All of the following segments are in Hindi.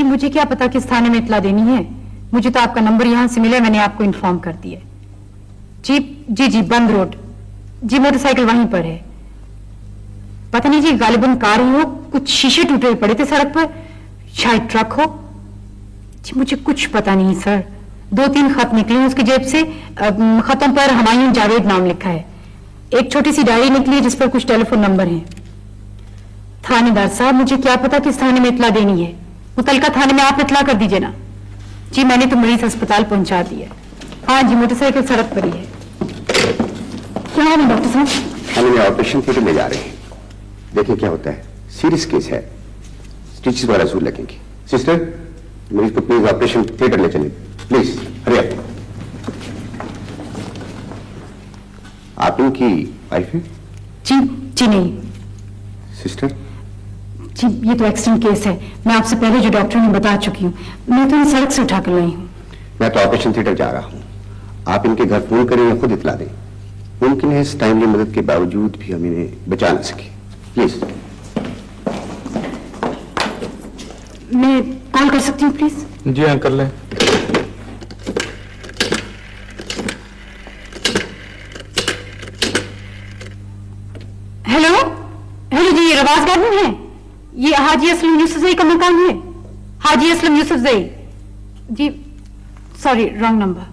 जी मुझे क्या पता किस थाने में इत्तला देनी है, मुझे तो आपका नंबर यहाँ से मिला, मैंने आपको इन्फॉर्म कर दिया। जी जी जी बंद रोड जी, मोटरसाइकिल वहीं पर है। पता नहीं जी, गालिबन कार ही हो, कुछ शीशे टूटे हुए पड़े थे सड़क पर, शायद ट्रक हो। जी मुझे कुछ पता नहीं सर। 2-3 खत निकले उसकी जेब से, खतों पर हुमायूं जावेद नाम लिखा है। एक छोटी सी डायरी निकली है जिस पर कुछ टेलीफोन नंबर हैं। थानेदार साहब मुझे क्या पता किस थाने में इत्तला देनी है, मुतलका थाने में आप इत्तला कर दीजिए ना। जी मैंने तो मरीज अस्पताल पहुंचा दिया। हाँ जी मोटरसाइकिल सड़क पर ही है। क्या है डॉक्टर साहब? हम इन्हें ऑपरेशन थिएटर ले जा रहे हैं, देखिए क्या होता है। सीरियस केस है, स्टिचेस वगैरह जरूर लगेंगी। सिस्टर मरीज को प्लीज ऑपरेशन थिएटर ले चलिए, प्लीज हरी अप। आप इनकी वाइफ है? जी जी नहीं। सिस्टर जी ये तो एक्सीडेंट केस है, मैं आपसे पहले जो डॉक्टर ने बता चुकी हूँ, मैं तो इन्हें सड़क से उठाकर लाई हूँ। मैं तो ऑपरेशन थिएटर जा रहा हूँ, आप इनके घर फोन करें या खुद इतला दें। मुमकिन है इस टाइमली मदद के बावजूद भी हम इन्हें बचा न सके। प्लीज मैं कॉल कर सकती हूँ प्लीज? जी हाँ कर लें। हेलो हेलो जी, ये रवाज गार्डन है? ये हाजी असलम यूसुफजई का मकान है? हाजी असलम यूसुफजई जी, सॉरी रॉन्ग नंबर।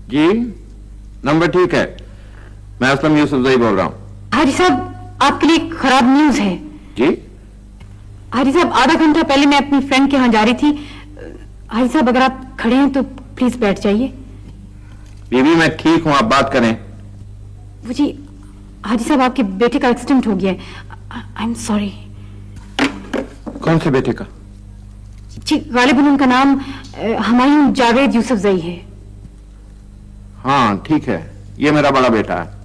जी नंबर ठीक है, मैं असलम यूसुफजई बोल रहा हूँ। हाजी साहब आपके लिए खराब न्यूज है। जी हाजी साहब आधा घंटा पहले मैं अपनी फ्रेंड के यहाँ जा रही थी। हाजी साहब अगर आप खड़े हैं तो प्लीज बैठ जाइए। बीबी मैं ठीक हूँ, आप बात करें। वो जी हाजी साहब आपके बेटे का एक्सीडेंट हो गया है, आई एम सॉरी। कौन से बेटे का? जी गालिबन उनका नाम हुमायूं जावेद यूसुफजई है। हाँ ठीक है, ये मेरा बड़ा बेटा है।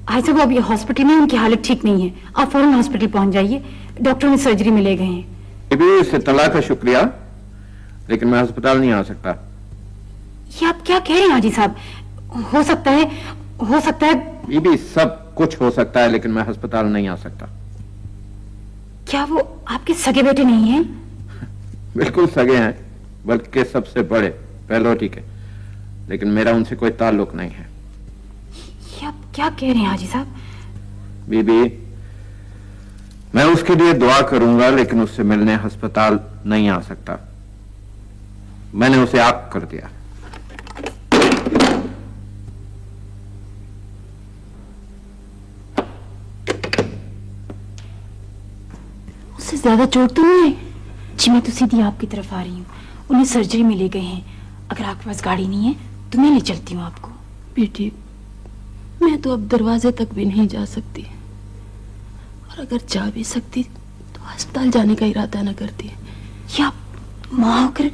हाजी साहब अभी हॉस्पिटल में, उनकी हालत ठीक नहीं है, आप फौरन हॉस्पिटल पहुंच जाइए, डॉक्टर ने सर्जरी में ले गए हैं। बीबी इससे तला का शुक्रिया, लेकिन मैं अस्पताल नहीं आ सकता। ये आप क्या कह रहे हैं हाजी साहब? हो सकता है। बीबी सब कुछ हो सकता है, लेकिन मैं अस्पताल नहीं आ सकता। क्या वो आपके सगे बेटे नहीं हैं? बिल्कुल सगे हैं, बल्कि सबसे बड़े पहलोटी के, लेकिन मेरा उनसे कोई ताल्लुक नहीं है। ये आप क्या कह रहे हैं हाजी साहब? बीबी मैं उसके लिए दुआ करूंगा, लेकिन उससे मिलने अस्पताल नहीं आ सकता। मैंने उसे आग कर दिया। उससे ज्यादा चोट तो नहीं है? जी मैं तो सीधी आपकी तरफ आ रही हूँ, उन्हें सर्जरी में ले गए हैं। अगर आपके पास गाड़ी नहीं है तो मैं ले चलती हूँ आपको। बेटी मैं तो अब दरवाजे तक भी नहीं जा सकती, और अगर जा भी सकती तो अस्पताल जाने का इरादा न करती। या माँ होकर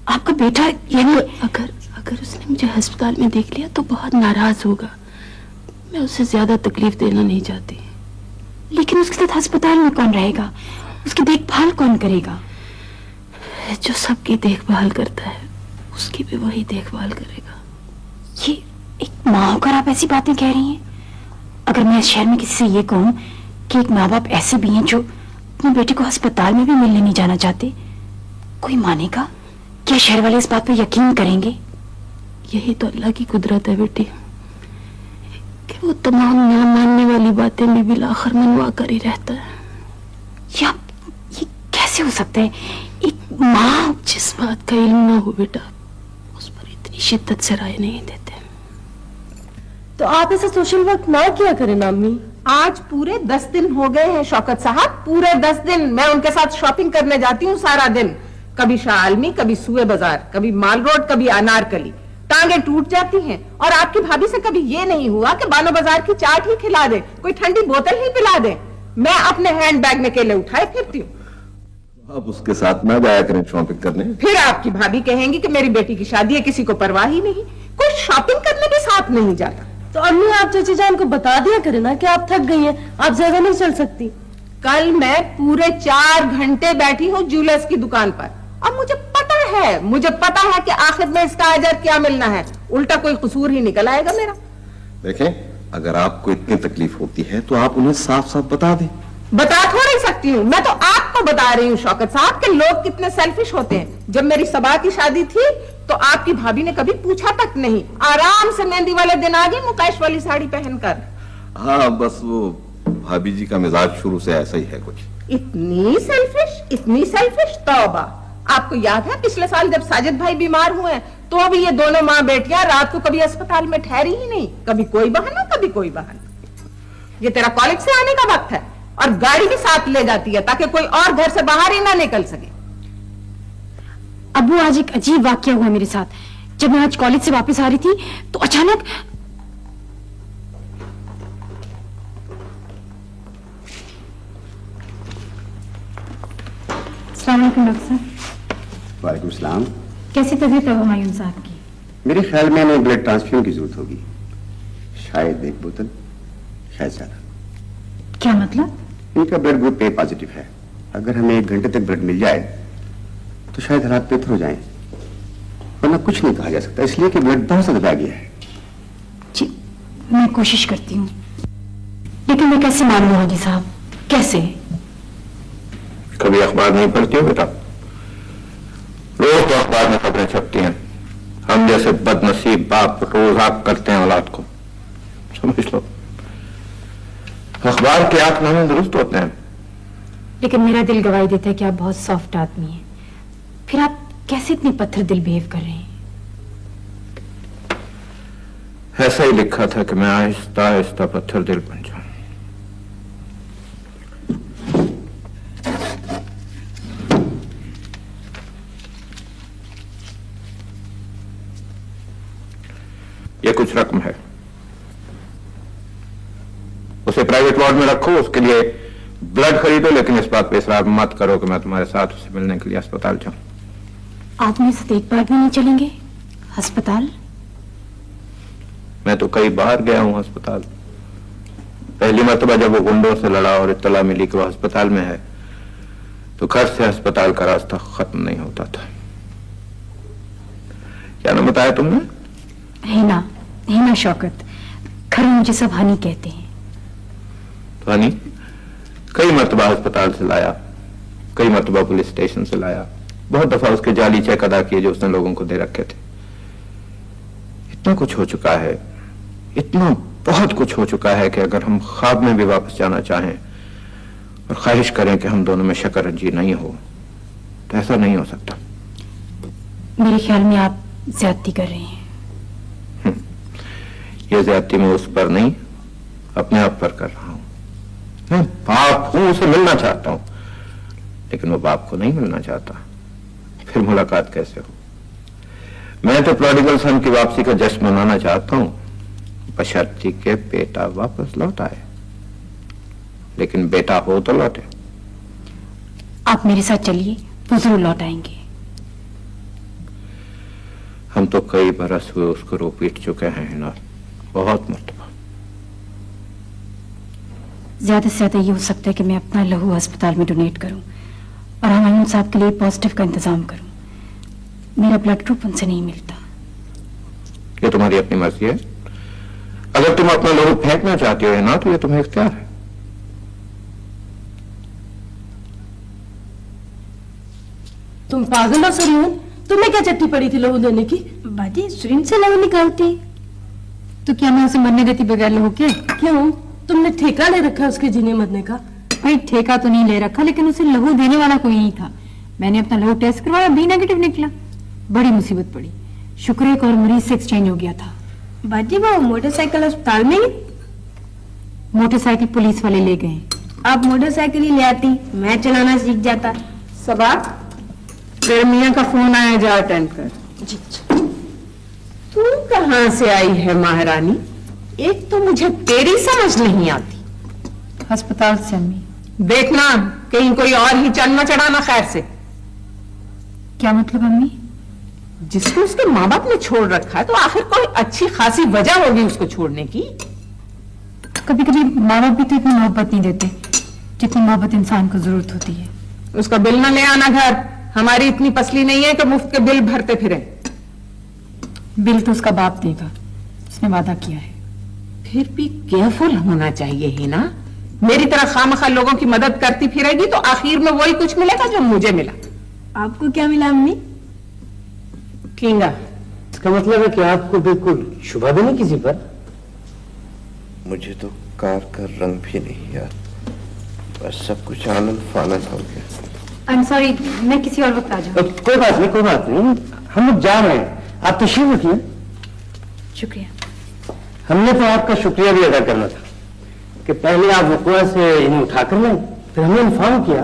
आपका बेटा, यानी अगर उसने मुझे अस्पताल में देख लिया तो बहुत नाराज होगा। मैं उसे ज्यादा तकलीफ देना नहीं चाहती। लेकिन उसके साथ अस्पताल में कौन रहेगा, उसकी देखभाल कौन करेगा? जो सबकी देखभाल करता है उसकी भी वही देखभाल करेगा। ये एक माँ होकर आप ऐसी बातें कह रही हैं? अगर मैं इस शहर में किसी से ये कहूँ कि एक माँ बाप ऐसे भी हैं जो अपने बेटे को अस्पताल में भी मिलने नहीं जाना चाहते, कोई मानेगा? क्या शहर वाले इस बात पर यकीन करेंगे? यही तो अल्लाह की कुदरत है बेटी, कि वो तमाम ना मानने वाली बातें भी बिलाखिर मनवा कर ही रहता है। या ये कैसे हो सकता है? एक माँ जिस बात का इल्म ना हो बेटा, उस पर इतनी शिद्दत से राय नहीं देते। तो आप ऐसा सोशल वर्क ना किया करें नामी। आज पूरे 10 दिन हो गए हैं शौकत साहब, पूरे 10 दिन मैं उनके साथ शॉपिंग करने जाती हूँ सारा दिन। कभी शाह आलमी, कभी सुए बाजार, कभी माल रोड, कभी अनारकली। टांगे टूट जाती हैं। और आपकी भाभी से कभी ये नहीं हुआ कि बानो बाजार की चाट ही खिला दे, कोई ठंडी बोतल ही पिला दे। मैं अपने हैंडबैग में केले उठाए फिरती हूँ। आप उसके साथ ना जाया करें शॉपिंग करने। फिर आपकी भाभी कहेंगी कि मेरी बेटी की शादी है, किसी को परवाह ही नहीं, कोई शॉपिंग करने भी साथ नहीं जाता। तो अम्मी आप चाची जान को बता दिया करें ना कि आप थक गई हैं, आप ज्यादा नहीं चल सकती। कल मैं पूरे 4 घंटे बैठी हूँ ज्वेलर्स की दुकान पर और मुझे पता है कि आखिर में इसका अजर क्या मिलना है। उल्टा कोई कसूर ही निकल आएगा मेरा। देखें, अगर आपको इतनी तकलीफ होती है तो आप उन्हें साफ साफ बता दें। बता थोड़ी सकती हूँ, मैं तो आपको बता रही हूँ शौकत साहब कि लोग कितने सेल्फिश होते हैं। जब मेरी सबा की शादी थी तो आपकी भाभी ने कभी पूछा तक नहीं, आराम से मेहंदी वाले दिन आ गई मुकेश वाली साड़ी पहनकर। हाँ, बस वो भाभी जी का मिजाज शुरू से ऐसा ही है कुछ। इतनी सेल्फिश तौबा। आपको याद है पिछले साल जब साजिद भाई बीमार हुए तो अभी ये दोनों माँ बेटियां रात को कभी अस्पताल में ठहरी ही नहीं, कभी कोई बहाना कभी कोई बहाना। ये तेरा कॉलेज से आने का वक्त है और गाड़ी भी साथ ले जाती है ताकि कोई और घर से बाहर ही ना निकल सके। अब्बू, आज एक अजीब वाकया हुआ मेरे साथ। जब मैं आज कॉलेज से वापस आ रही थी तो अचानक अस्सलाम वालेकुम डॉक्टर साहब। वालेकुम सलाम। कैसी तबीयत है हुमायूं साहब की? मेरे ख्याल में इन्हें ब्लड ट्रांसफ्यूजन की जरूरत होगी, शायद 1 बोतल, शायद ज्यादा। क्या मतलब? इनका ब्लड ग्रुप ए पॉजिटिव है। अगर हमें 1 घंटे तक ब्लड मिल जाए तो शायद हालात बेहतर हो जाएं, वरना कुछ नहीं कहा जा सकता, इसलिए कि ब्लड बहुत ज्यादा बह गया है। जी, मैं कोशिश करती हूँ, लेकिन मैं कैसे मालूम हाजी साहब, कैसे? कभी अखबार नहीं पढ़ती हो बेटा? रोज तो अखबार में खबरें छपती हैं। हम जैसे बदनसीब बाप रोज आग करते हैं औलाद को, समझ लो। अखबार के आंकनामे दुरुस्त होते हैं। लेकिन मेरा दिल गवाही देता है कि आप बहुत सॉफ्ट आदमी हैं। फिर आप कैसे इतने पत्थर दिल बिहेव कर रहे हैं? ऐसा ही लिखा था कि मैं आहिस्ता आहिस्ता पत्थर दिल बन जाऊं। ये कुछ रकम है, उसे प्राइवेट वार्ड में रखो, उसके लिए ब्लड खरीदो, लेकिन इस बात पे इसरार मत करो कि मैं तुम्हारे साथ उसे मिलने के लिए अस्पताल जाऊं। आप मेरे साथ एक बार भी नहीं चलेंगे अस्पताल? मैं तो कई बार गया हूं अस्पताल। पहली मर्तबा जब वो गुंडों से लड़ा और इत्तला मिली कि वो अस्पताल में है तो घर से अस्पताल का रास्ता खत्म नहीं होता था। क्या नाम बताया तुमने? हिना शौकत। घर में मुझे सब हनी कहते हैं। तो हनी कई मर्तबा अस्पताल से लाया, कई मर्तबा पुलिस स्टेशन से लाया, बहुत दफा उसके जाली चेक अदा किए जो उसने लोगों को दे रखे थे। इतना कुछ हो चुका है, इतना बहुत कुछ हो चुका है कि अगर हम ख्वाब में भी वापस जाना चाहें और ख्वाहिश करें कि हम दोनों में शकरंजी नहीं हो तो ऐसा नहीं हो सकता। मेरे ख्याल में आप ज्यादती कर रहे हैं। ये ज्यादती मैं उस पर नहीं, अपने आप पर कर रहा हूं। मैं बाप हूं, उसे मिलना चाहता हूं, लेकिन वो बाप को नहीं मिलना चाहता। फिर मुलाकात कैसे हो? मैं तो प्रोडिगल सन की वापसी का जश्न मनाना चाहता हूं, बशर्ते के बेटा वापस लौट आए। लेकिन बेटा हो तो लौटे। आप मेरे साथ चलिए, वो जरूर लौट आएंगे। हम तो कई बरस हुए उसको रो पीट चुके हैं हिना, बहुत मर्तबा। ज्यादा से ज्यादा ये हो सकता है कि मैं अपना लहू अस्पताल में डोनेट करूं और हुमायूं साहब के लिए पॉजिटिव का इंतजाम करूं। मेरा ब्लड ग्रुप उनसे नहीं मिलता। ये तुम्हारी अपनी मर्जी है। अगर तुम अपना लहू फेंकना चाहती हो ना तो ये तुम्हें इख्तियार है। तुम पागल हो सरीन? तुम्हें क्या चट्टी पड़ी थी लहू देने की? बाजी सुरीन से लहू निकालती तो क्या मैं उसे मरने देती बगैर लहू के? क्यों? तुमने ठेका ले रखा उसके जीने मरने का? भाई ठेका तो नहीं ले रखा, लेकिन उसे लहू देने वाला कोई नहीं था। मैंने अपना लहू टेस्ट करवाया, बी नेगेटिव निकला। बड़ी मुसीबत पड़ी। शुक्र है एक और मरीज से एक्सचेंज हो गया था। बाजी वो मोटरसाइकिल अस्पताल में ही? मोटरसाइकिल पुलिस वाले ले गए। आप मोटरसाइकिल ही ले आती, मैं चलाना सीख जाता। सबा, तेरे मियां का फोन आया, जा अटेंड कर। जी। तू कहां से आई है महारानी? एक तो मुझे तेरी समझ नहीं आती। अस्पताल से अम्मी। देखना कहीं कोई और ही चढ़ न चढ़ाना खैर से। क्या मतलब अम्मी? जिसको उसके माँ बाप ने छोड़ रखा है तो आखिर कोई अच्छी खासी वजह होगी उसको छोड़ने की। कभी कभी माँ बाप भी तो इतनी मोहब्बत नहीं देते, जितनी मोहब्बत इंसान को जरूरत होती है। उसका बिल ना ले आना घर, हमारी इतनी पसली नहीं है कि मुफ्त के बिल भरते फिरे। बिल तो उसका बाप देगा, उसने वादा किया है। फिर भी केयरफुल होना चाहिए ही ना। मेरी तरह खामखा लोगों की मदद करती फिरेगी तो आखिर में वही कुछ मिलेगा जो मुझे मिला। आपको क्या मिला अम्मी? किंगा। इसका मतलब है कि आपको बिल्कुल शुबा भी नहीं किसी पर? मुझे तो कार का रंग भी नहीं याद, बस सब कुछ आनंद फानंद हो गया। आई एम सॉरी, मैं किसी और वक्त आ जाऊँ। कोई बात नहीं, कोई बात नहीं, हम लोग जा रहे हैं, आप तशरीफ रखिए। शुक्रिया। हमने तो आपका शुक्रिया भी अदा करना था कि पहले आप वकुआ से इन्हें उठा कर लाए, फिर हमने इन्फॉर्म किया।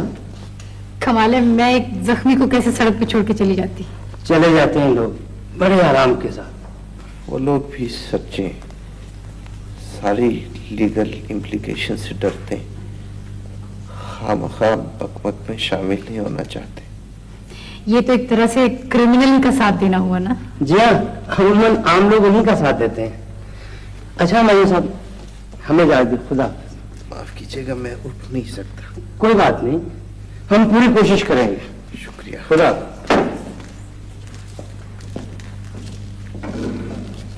कमाल है, मैं एक जख्मी को कैसे सड़क पे छोड़ के चली जाती। चले जाते हैं लोग बड़े आराम के साथ। वो लोग भी सच्चे, सारी लीगल इम्प्लीकेशन से डरते हैं, खामखा बकमक में शामिल नहीं होना चाहते। ये तो एक तरह से क्रिमिनल का साथ देना हुआ ना। जी हाँ, अमूमन आम लोग उन्हीं का साथ देते हैं। अच्छा मयूर साहब, हमें जा दी, खुदा। माफ कीजिएगा, मैं उठ नहीं सकता। कोई बात नहीं, हम पूरी कोशिश करेंगे। शुक्रिया। खुदा।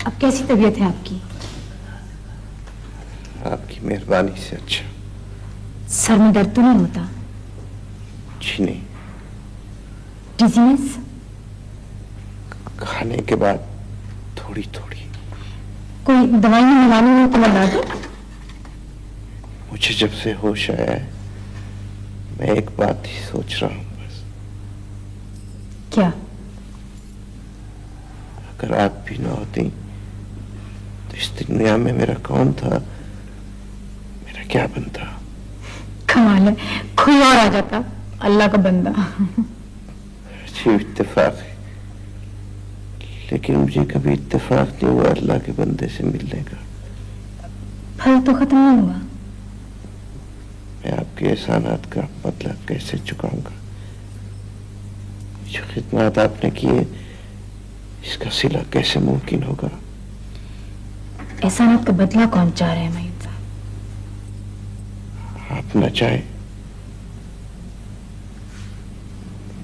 अब कैसी तबीयत है आपकी? आपकी मेहरबानी से अच्छा। सर में दर्द तो नहीं होता? जी नहीं। डिजीनेस? खाने के बाद थोड़ी थोड़ी। कोई दवाई में मिलानी हो तो मंगा दो। मुझे जब से होश आया है मैं एक बात ही सोच रहा हूं बस। क्या? अगर आप भी ना होती तो इस दुनिया में मेरा कौन था, मेरा क्या बनता? कमाल है, कोई और आ जाता, अल्लाह का बंदा। जी इत्तेफाक है, लेकिन मुझे कभी इत्तेफाक नहीं हुआ अल्लाह के बंदे से मिलने का। फल तो खत्म नहीं हुआ। मैं आपके एहसानात का बदला कैसे चुकाऊंगा? जो खिदमत आपने किए इसका सिला कैसे मुमकिन होगा? एहसानात का बदला कौन चाह रहे हैं मयूर साहब? आप न चाहे,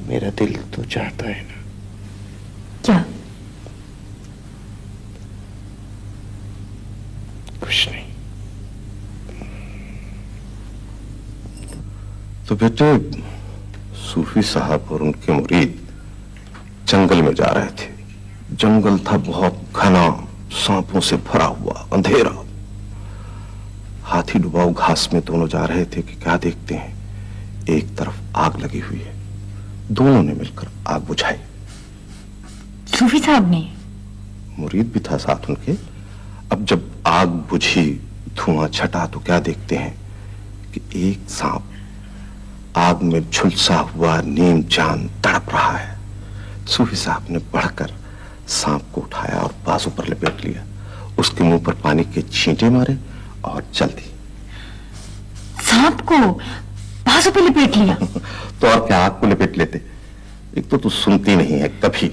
मेरा दिल तो चाहता है ना। क्या? कुछ नहीं। तो बेटे, सूफी साहब और उनके मुरीद जंगल में जा रहे थे। जंगल था बहुत घना, सांपों से भरा हुआ, अंधेरा। हाथी डुबाऊ घास में दोनों जा रहे थे कि क्या देखते हैं, एक तरफ आग लगी हुई है। दोनों ने मिलकर आग बुझाई। सूफी साहब ने? मुरीद भी था साथ उनके। अब जब आग बुझी, धुआं छटा, तो क्या देखते हैं कि एक सांप आग में झुलसा हुआ नीम जान तड़प रहा है। सूफी साहब ने बढ़कर सांप को उठाया और बाजू पर लपेट लिया, उसके मुंह पर पानी के छींटे मारे और चल दी। सांप को बाजू पर लपेट लिया? तो और क्या, आग को लपेट लेते? एक तो तू सुनती नहीं है कभी।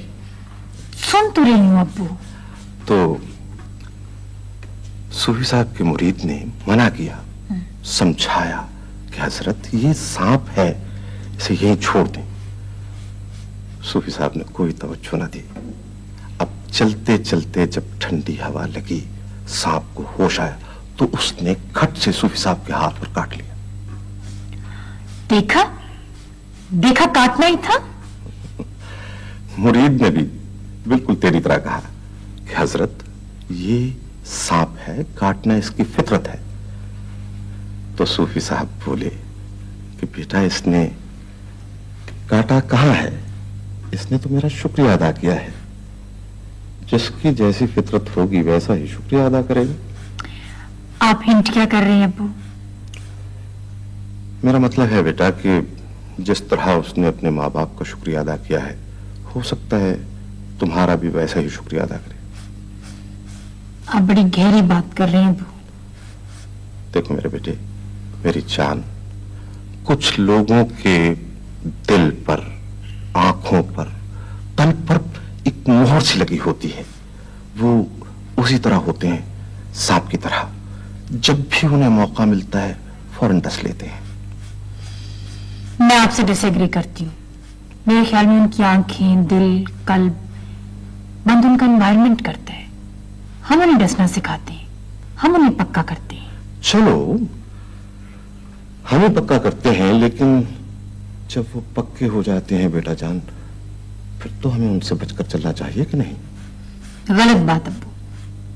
सुन तो रही हूं अब्बू। तो सूफी साहब के मुरीद ने मना किया, समझाया कि हजरत ये सांप है, इसे यहीं छोड़ दें। सूफी साहब ने कोई तवज्जो न दी। अब चलते चलते जब ठंडी हवा लगी, सांप को होश आया तो उसने खट से सूफी साहब के हाथ पर काट लिया। देखा देखा, काटना ही था। मुरीद ने भी बिल्कुल तेरी तरह कहा कि हजरत ये सांप है, काटना इसकी फितरत है। तो सूफी साहब बोले कि बेटा, इसने काटा कहां है, इसने तो मेरा शुक्रिया अदा किया है। जिसकी जैसी फितरत होगी वैसा ही शुक्रिया अदा करेगा। आप हिंट क्या कर रहे हैं अब्बू? मेरा मतलब है बेटा कि जिस तरह उसने अपने माँ बाप का शुक्रिया अदा किया है, हो सकता है तुम्हारा भी वैसा ही शुक्रिया अदा करे। आप बड़ी गहरी बात कर रहे हैं अब्बू। देखो मेरे बेटे, मेरी जान, कुछ लोगों के दिल पर, आंखों पर, तन पर एक मोहर सी लगी होती है। वो उसी तरह होते हैं, सांप की तरह। जब भी उन्हें मौका मिलता है फौरन डस लेते हैं। मैं आपसे डिसएग्री करती हूँ। मेरे ख्याल में उनकी आंखें, दिल, कल्ब बंद उनका एनवायरनमेंट करता है। हम उन्हें डसना सिखाते हैं, हम उन्हें पक्का करते हैं। चलो हमें पक्का करते हैं, लेकिन जब वो पक्के हो जाते हैं बेटा जान, फिर तो हमें उनसे बचकर चलना चाहिए कि नहीं? गलत बात अब्बू।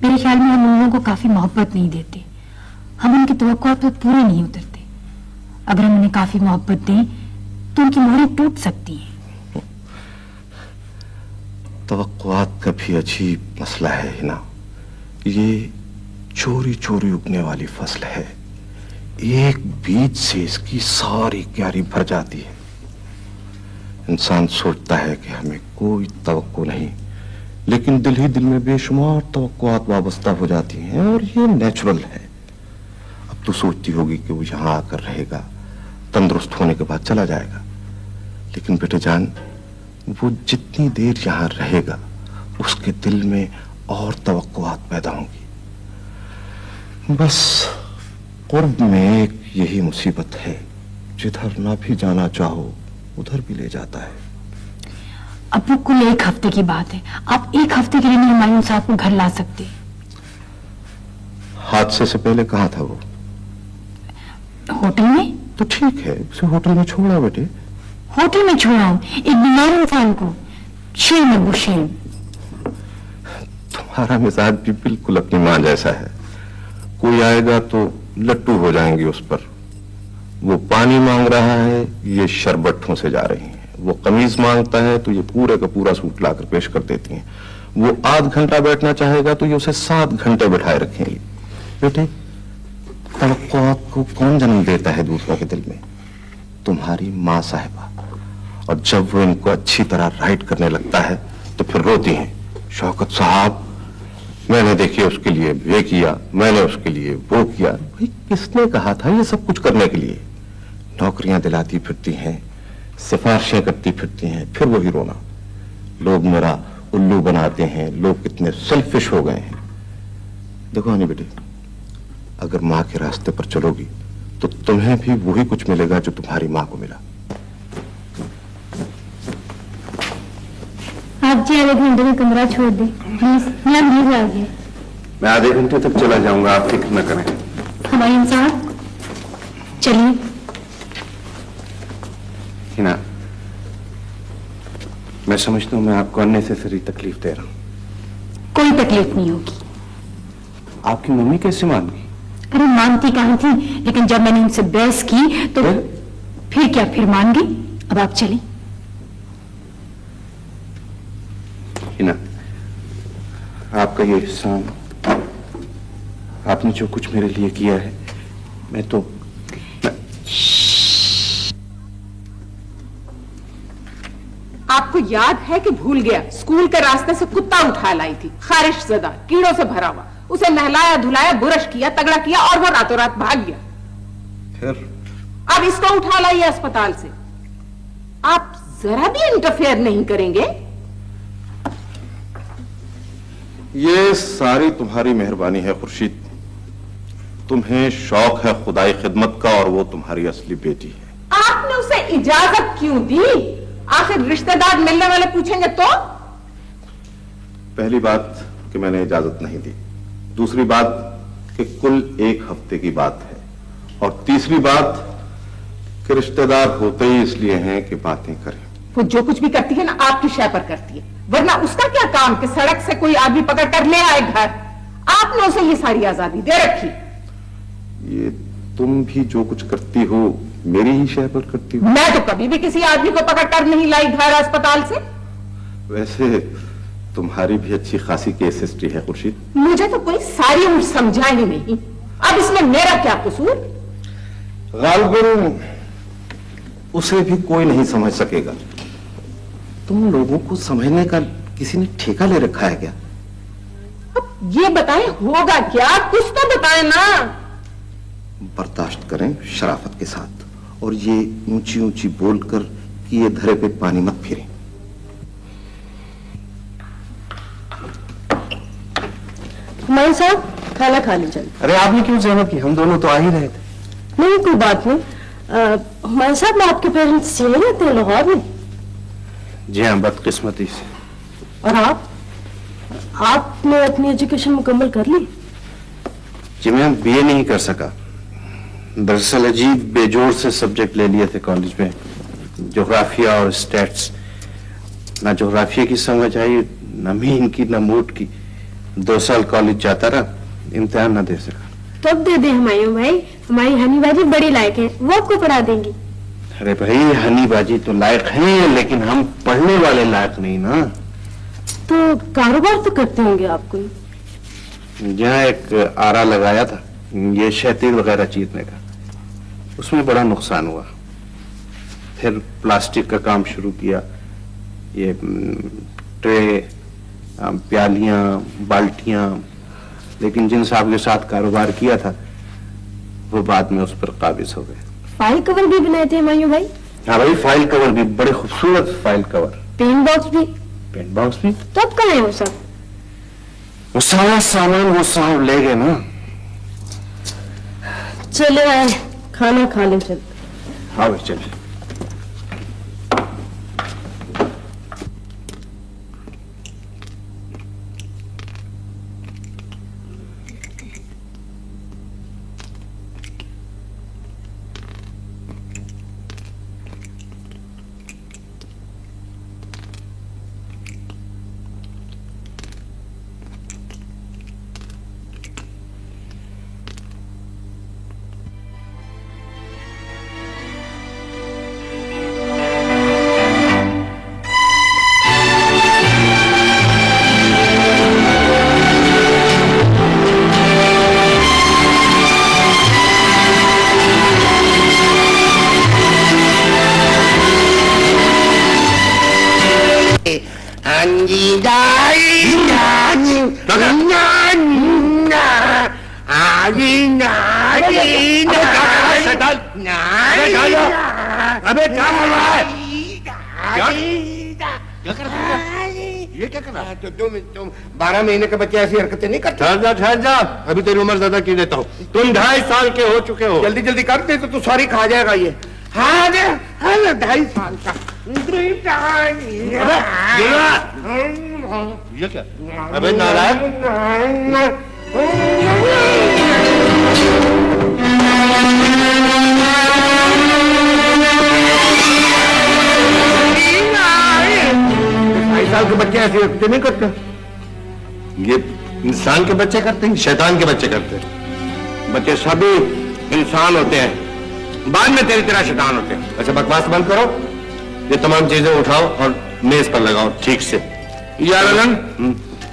मेरे ख्याल में हम उन लोगों को काफी मोहब्बत नहीं देते, हम उनकी तवक्कुआत पर पूरे नहीं उतरते। अगर हम उन्हें काफी मोहब्बत दें तो उनकी मोहरें टूट सकती हैं। तवक्कुआत का भी अजीब मसला है हिना। ये चोरी चोरी उगने वाली फसल है। एक बीज से इसकी सारी क्यारी भर जाती है। इंसान सोचता है कि हमें कोई तवक्को नहीं, लेकिन दिल ही दिल में बेशुमार तवक्कुआत वाबस्ता हो जाती हैं, और ये नेचुरल है। अब तो सोचती होगी कि वो यहां आकर रहेगा, तंदुरुस्त होने के बाद चला जाएगा, लेकिन बेटे जान, वो जितनी देर यहां रहेगा उसके दिल में और तवक्कुआत पैदा होंगी। बस कुर्ब में एक यही मुसीबत है, जिधर ना भी जाना चाहो उधर भी ले जाता है। अब्बू कुल 1 हफ्ते की बात है, आप 1 हफ्ते के लिए नहीं हुमायूं साहब को घर ला सकते। हादसे से पहले कहाँ था वो? होटल में। तो ठीक है, उसे होटल में छोड़ा बेटे। होटल में छोड़ा हूं एक बीमार इंसान को। शेम अब्बू शेम। तुम्हारा मिजाज भी बिल्कुल अपनी मां जैसा है। कोई आएगा तो लट्टू हो जाएंगे उस पर। वो पानी मांग रहा है, ये शरबत ठूंसे जा रही हैं। वो कमीज मांगता है तो ये पूरे का पूरा सूट लाकर पेश कर देती हैं। वो आध घंटा बैठना चाहेगा तो ये उसे 7 घंटे बैठाए रखेंगे। बेटे, तवक्कुआत को कौन जन्म देता है दूसरों के दिल में? तुम्हारी माँ साहिबा। और जब वो इनको अच्छी तरह राइट करने लगता है तो फिर रोती हैं, शौकत साहब मैंने देखिए उसके लिए ये किया, मैंने उसके लिए वो किया। भाई किसने कहा था ये सब कुछ करने के लिए? नौकरियां दिलाती फिरती हैं, सिफारिशें करती फिरती हैं, फिर वही रोना। लोग मेरा उल्लू बनाते हैं, लोग कितने सेल्फिश हो गए हैं। देखो हनी बेटी, अगर माँ के रास्ते पर चलोगी तो तुम्हें भी वही कुछ मिलेगा जो तुम्हारी माँ को मिला। आप जी आधे घंटे में कमरा छोड़ दे प्लीज, मैं भीग आ गया। मैं आधे घंटे तक चला जाऊंगा, आप फिक्र न करें। हुमायूं साहब चलिए। हिना, मैं समझता हूं मैं आपको अननेसेसरी तकलीफ दे रहा हूं। कोई तकलीफ नहीं होगी। आपकी मम्मी कैसे मान गई? अरे मानती कहाँ थी, लेकिन जब मैंने उनसे बहस की तो फिर क्या, फिर मान गई। अब आप चलिए। हिना, आपका ये एहसान, आपने जो कुछ मेरे लिए किया है, मैं तो आपको याद है कि भूल गया, स्कूल के रास्ते से कुत्ता उठा लाई थी, खारिश ज़दा, कीड़ों से भरा हुआ। उसे नहलाया धुलाया, बुरश किया, तगड़ा किया और वो रातों रात भाग गया। फिर अब इसको उठा लाइए अस्पताल से। आप जरा भी इंटरफेयर नहीं करेंगे? ये सारी तुम्हारी मेहरबानी है खुर्शीद। तुम्हें शौक है खुदाई खिदमत का और वो तुम्हारी असली बेटी है। आपने उसे इजाजत क्यों दी? आखिर रिश्तेदार मिलने वाले पूछेंगे तो? पहली बात कि मैंने इजाजत नहीं दी, दूसरी बात कि कुल 1 हफ्ते की बात है, और तीसरी बात कि रिश्तेदार होते ही इसलिए हैं कि बातें करें। वो जो कुछ भी करती है ना, आपकी शय पर करती है, वरना उसका क्या काम कि सड़क से कोई आदमी पकड़ कर ले आए घर। आपने उसे ये सारी आजादी दे रखी। ये तुम भी जो कुछ करती हो मेरी ही शय पर करती हो। मैं तो कभी भी किसी आदमी को पकड़ कर नहीं लाई घर अस्पताल से। वैसे तुम्हारी भी अच्छी खासी केस हिस्ट्री है खुर्शीद। मुझे तो कोई सारी उम्र समझा ही नहीं। अब इसमें मेरा क्या कसूर? गालबन उसे भी कोई नहीं समझ सकेगा। तुम लोगों को समझने का किसी ने ठेका ले रखा है क्या? अब ये बताएं होगा क्या, कुछ तो बताएं ना। बर्दाश्त करें शराफत के साथ, और ये ऊंची ऊंची बोलकर कि ये धरे पे पानी मत फिरें। हुमायूं साहब खाना खा लीजिए। अरे आपने क्यों जहमत की, हम दोनों तो आ ही रहे थे। नहीं कोई बात नहीं, हुमायूं साहब, मैं आपके पेरेंट्स से रहते हैं लाहौर में। जी हाँ, बदकिस्मती से। और आपने अपनी एजुकेशन मुकम्मल कर ली? जी मैं बीए नहीं कर सका। दरअसल अजीब बेजोड़ से सब्जेक्ट ले लिए थे कॉलेज में, ज्योग्राफिया और स्टैट्स। ना ज्योग्राफिया की समझ आई, न मीन की, न मूड की। 2 साल कॉलेज जाता रहा, इम्तिहान न दे सका। तब दे दे हुमायूं भाई, हमारी हनी बाजी बड़ी लायक है, वो आपको पढ़ा देंगी। अरे भाई, हनी बाजी तो लायक हैं, लेकिन हम पढ़ने वाले लायक नहीं ना। तो कारोबार तो करते होंगे आप कोई? यहाँ एक आरा लगाया था, ये शहतीर वगैरह चीरने का, उसमें बड़ा नुकसान हुआ। फिर प्लास्टिक का काम शुरू किया, ये ट्रे, प्यालियां, बाल्टियां। लेकिन जिन साहब के साथ कारोबार किया था वो बाद में उस पर काबिज हो गए। फाइल कवर भी बनाए थे हुमायूं भाई? हाँ भाई, फाइल कवर भी, बड़े खूबसूरत फाइल कवर। पेन बॉक्स भी? पेन बॉक्स भी। तब कहाँ है वो सब? वो सारा सामान वो साहब ले गए ना। चले आए, खाना खा ले। चल हाँ भाई, चलिए। अबे क्या कर रहा है? क्या कर रहा है? ये क्या कर रहा है? तुम 12 महीने के बच्चे ऐसी हरकतें नहीं करते। ठहर जा, अभी तेरी उम्र ज्यादा की देता हूँ। तुम 2.5 साल के हो चुके हो। जल्दी जल्दी करते तो तू सारी खा जाएगा ये। हाँ 2.5 साल का। ये क्या? अबे नालायक! साल के बच्चे ऐसे हरकतें नहीं करते। ये इंसान के बच्चे करते हैं, शैतान के बच्चे करते हैं। बच्चे सभी इंसान होते हैं, बाद में तेरी तरह शैतान होते हैं। अच्छा बकवास बंद करो, ये तमाम चीजें उठाओ और मेज पर लगाओ ठीक से। यार अलन,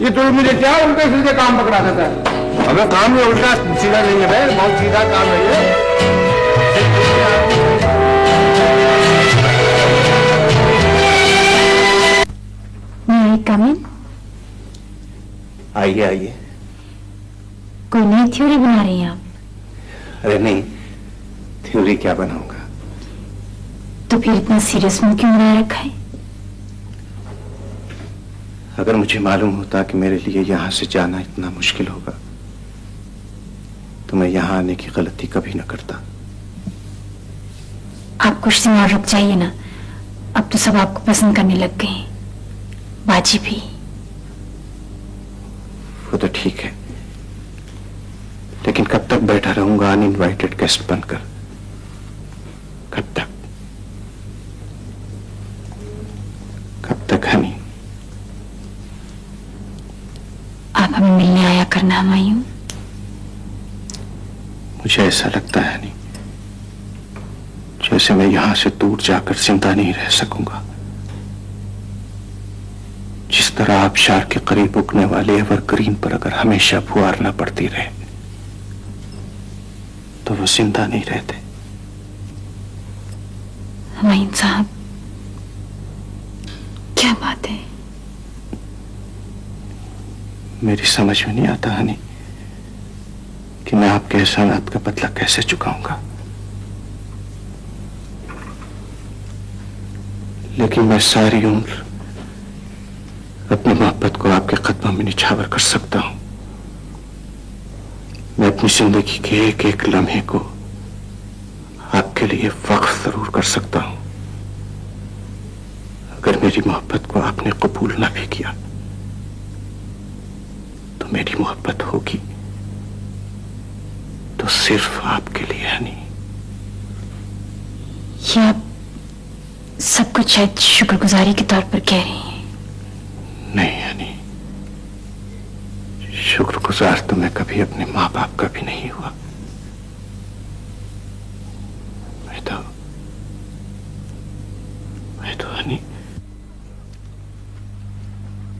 ये तो मुझे क्या उल्टे सीधे काम पकड़ा देता है। अबे काम में उल्टा सीधा नहीं है भाई, बहुत सीधा काम है ये। आइए आइए। कोई नई थ्योरी बना रही हैं आप? अरे नहीं, थ्योरी क्या बनाऊंगा। तो फिर इतना सीरियस मुंह क्यों बनाए रखा है? अगर मुझे मालूम होता कि मेरे लिए यहां से जाना इतना मुश्किल होगा तो मैं यहां आने की गलती कभी न करता। आप कुछ दिन और रुक जाइए ना, अब तो सब आपको पसंद करने लग गए हैं, बाजी भी। वो तो ठीक है, लेकिन कब तक बैठा रहूंगा अनइनवाइटेड गेस्ट बनकर? कब तक? कब तक हनी? आप हमें मिलने आया करना हुमायूं। मुझे ऐसा लगता है हनी, जैसे मैं यहां से दूर जाकर जिंदा नहीं रह सकूंगा। जिस तरह आबशार के करीब उगने वाले एवरग्रीन पर अगर हमेशा फुहारना पड़ती रहे तो वो जिंदा नहीं रहते। हुमायूं साहब, क्या बात है? मेरी समझ में नहीं आता हनी कि मैं आपके एहसानात का बदला कैसे चुकाऊंगा। लेकिन मैं सारी उम्र अपनी मोहब्बत को आपके कदमों में निछावर कर सकता हूं। मैं अपनी जिंदगी के एक एक लम्हे को आपके लिए वक्फ जरूर कर सकता हूं। अगर मेरी मोहब्बत को आपने कबूल ना भी किया तो मेरी मोहब्बत होगी तो सिर्फ आपके लिए हनी। ये आप सब कुछ शायद शुक्रगुजारी के तौर पर कह रही हैं। नहीं हनी, शुक्रगुजार तो मैं कभी अपने माँ बाप का भी नहीं हुआ। मैं तो हनी।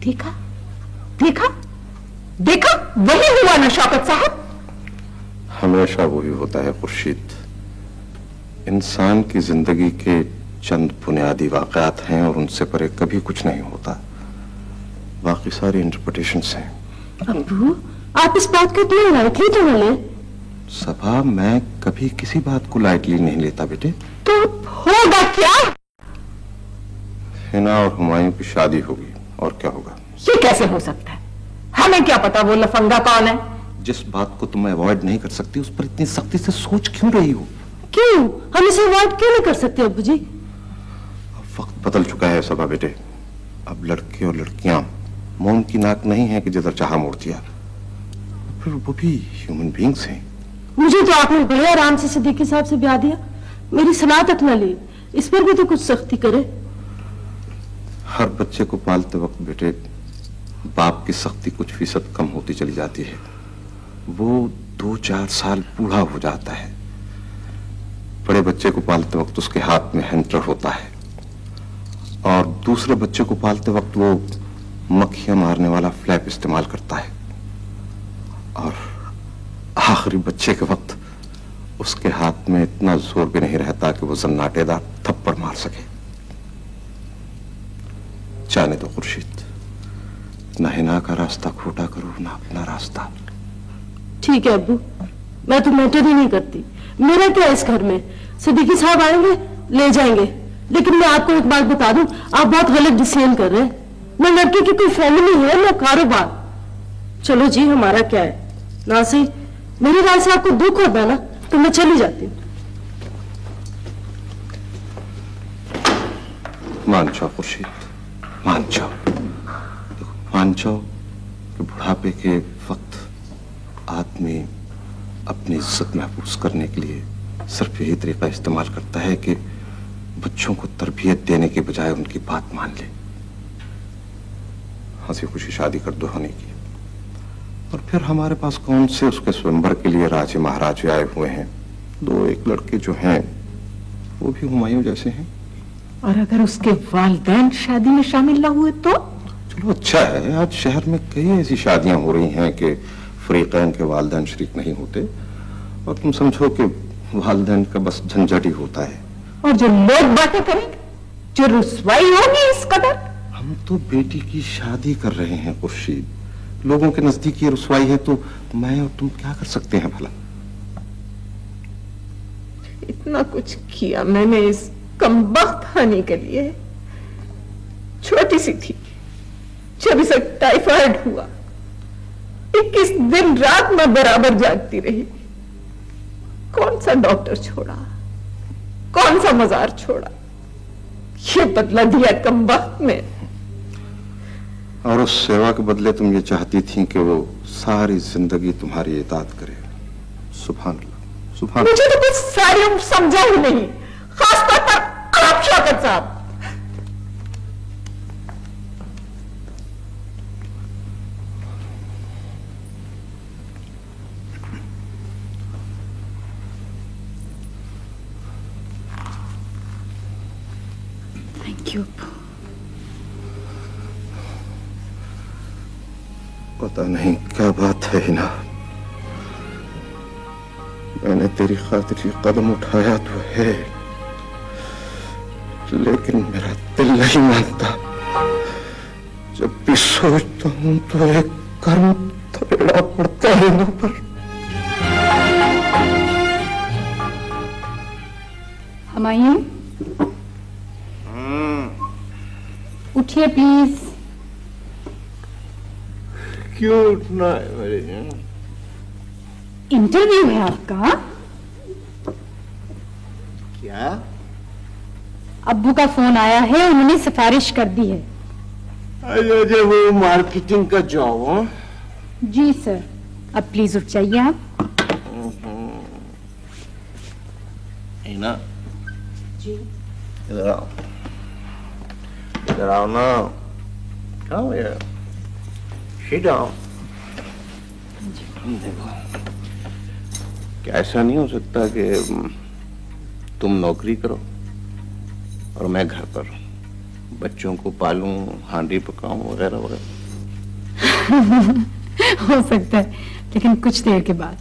देखा देखा देखा, वही हुआ ना शौकत साहब। हमेशा वही होता है खुर्शीद। इंसान की जिंदगी के चंद बुनियादी वाकयात हैं और उनसे परे कभी कुछ नहीं होता। बाकी सारी इंटरप्रिटेशंस हैं। अब्बू, आप इस बात को इतने लाइटली तो न लें। सभा, मैं कभी किसी बात को लाइटली नहीं लेता बेटे। तो होगा क्या? हिना और हुमायूं की शादी होगी और क्या होगा। ये कैसे हो सकता है? हमें क्या पता वो लफंगा कौन है। जिस बात को तुम अवॉइड नहीं कर सकती उस पर इतनी सख्ती से सोच क्यों रही हो? क्यों? हम इसे अवॉइड क्यों नहीं कर सकते अब्बू जी? अब वक्त बदल चुका है सभा बेटे। अब लड़के और लड़कियां मोम की नाक नहीं है कि जिधर चाहा मोड़ दिया। फिर वो भी ह्यूमन बीइंग्स हैं। मुझे तो आपने बड़े आराम से सिद्दीकी साहब से ब्याह दिया, मेरी सलाह तक न ली। इस पर भी तो कुछ सख्ती करे। हर बच्चे को पालते वक्त बेटे बाप की सख्ती कुछ फीसद कम होती चली जाती है। वो 2-4 साल बूढ़ा हो जाता है। बड़े बच्चे को पालते वक्त उसके हाथ में हंटर होता है और दूसरे बच्चे को पालते वक्त वो मक्खियां मारने वाला फ्लैप इस्तेमाल करता है और आखिरी बच्चे के वक्त उसके हाथ में इतना जोर भी नहीं रहता कि वो जन्नाटेदार थप्पड़ मार सके। जाने दो खुर्शीद, ना हिना का रास्ता खोटा करो ना अपना रास्ता। ठीक है अब्बू, मैं तो मैटर ही नहीं करती। मेरा क्या इस घर में? सिद्दीकी साहब आएंगे ले जाएंगे, लेकिन मैं आपको एक बात बता दूं, आप बहुत गलत डिसीजन कर रहे हैं। मैं लड़की की कोई फैमिली है ना कारोबार। चलो जी, हमारा क्या है ना सही। मेरी राय से आपको दुख होता ना तो मैं चली जाती हूँ। मान जाओ खुर्शीद, मान जाओ। देखो, मान जाओ कि बुढ़ापे के वक्त आदमी अपनी इज्जत महफूज करने के लिए सिर्फ यही तरीका इस्तेमाल करता है कि बच्चों को तरबियत देने के बजाय उनकी बात मान ले। हंसी खुशी शादी कर दो हनी की, और फिर हमारे पास कौन से उसके स्वयंवर के लिए राजे महाराजे आए हुए हैं। 2-1 लड़के जो हैं वो भी हुमायूं जैसे हैं। और अगर उसके वालिदैन शादी में शामिल न हुए तो? चलो अच्छा है, आज शहर में कई ऐसी शादियां हो रही हैं कि फरीकैन के वालिदैन शरीक नहीं होते और तुम समझो कि वालिदैन का बस झंझट ही होता है। और जो लोग बातें करेंगे, जो रुसवाई होगी इस कदर। हम तो बेटी की शादी कर रहे हैं खुर्शीद, लोगों के नजदीक ये रुसवाई है तो मैं और तुम क्या कर सकते हैं भला? इतना कुछ किया मैंने इस कमबख्त हनी के लिए। छोटी सी थी जब इसे टाइफाइड हुआ, 21 दिन रात में बराबर जागती रही। कौन सा डॉक्टर छोड़ा, कौन सा मजार छोड़ा, ये बदला दिया कमबख्त में। और उस सेवा के बदले तुम ये चाहती थी कि वो सारी जिंदगी तुम्हारी इताअत करे। सुभान अल्लाह, सुभान। मुझे तो कुछ सारी उम्र समझा ही नहीं, खासतौर पर आप शौकत साहब। Thank you. पता नहीं क्या बात है हिना, मैंने तेरी खातिर ये कदम उठाया तो है, लेकिन मेरा दिल नहीं मानता। जब भी सोचता हूं तो एक कर्म थोड़ा पड़ता है मुंह पर। हुमायूं, उठिए प्लीज। क्यों उठना है मेरे यहाँ? इंटरव्यू है आपका। क्या? अब्बू का फोन आया है, उन्होंने सिफारिश कर दी है। अरे वो मार्केटिंग का जॉब हो? जी सर। अब प्लीज उठ जाइए आप। ना जी, इधर आओ, इधर आओ ना। Come here. Sit down. देखो, क्या ऐसा नहीं हो सकता कि तुम नौकरी करो और मैं घर पर बच्चों को पालूं, हांडी पकाऊं वगैरह वगैरह? हो सकता है, लेकिन कुछ देर के बाद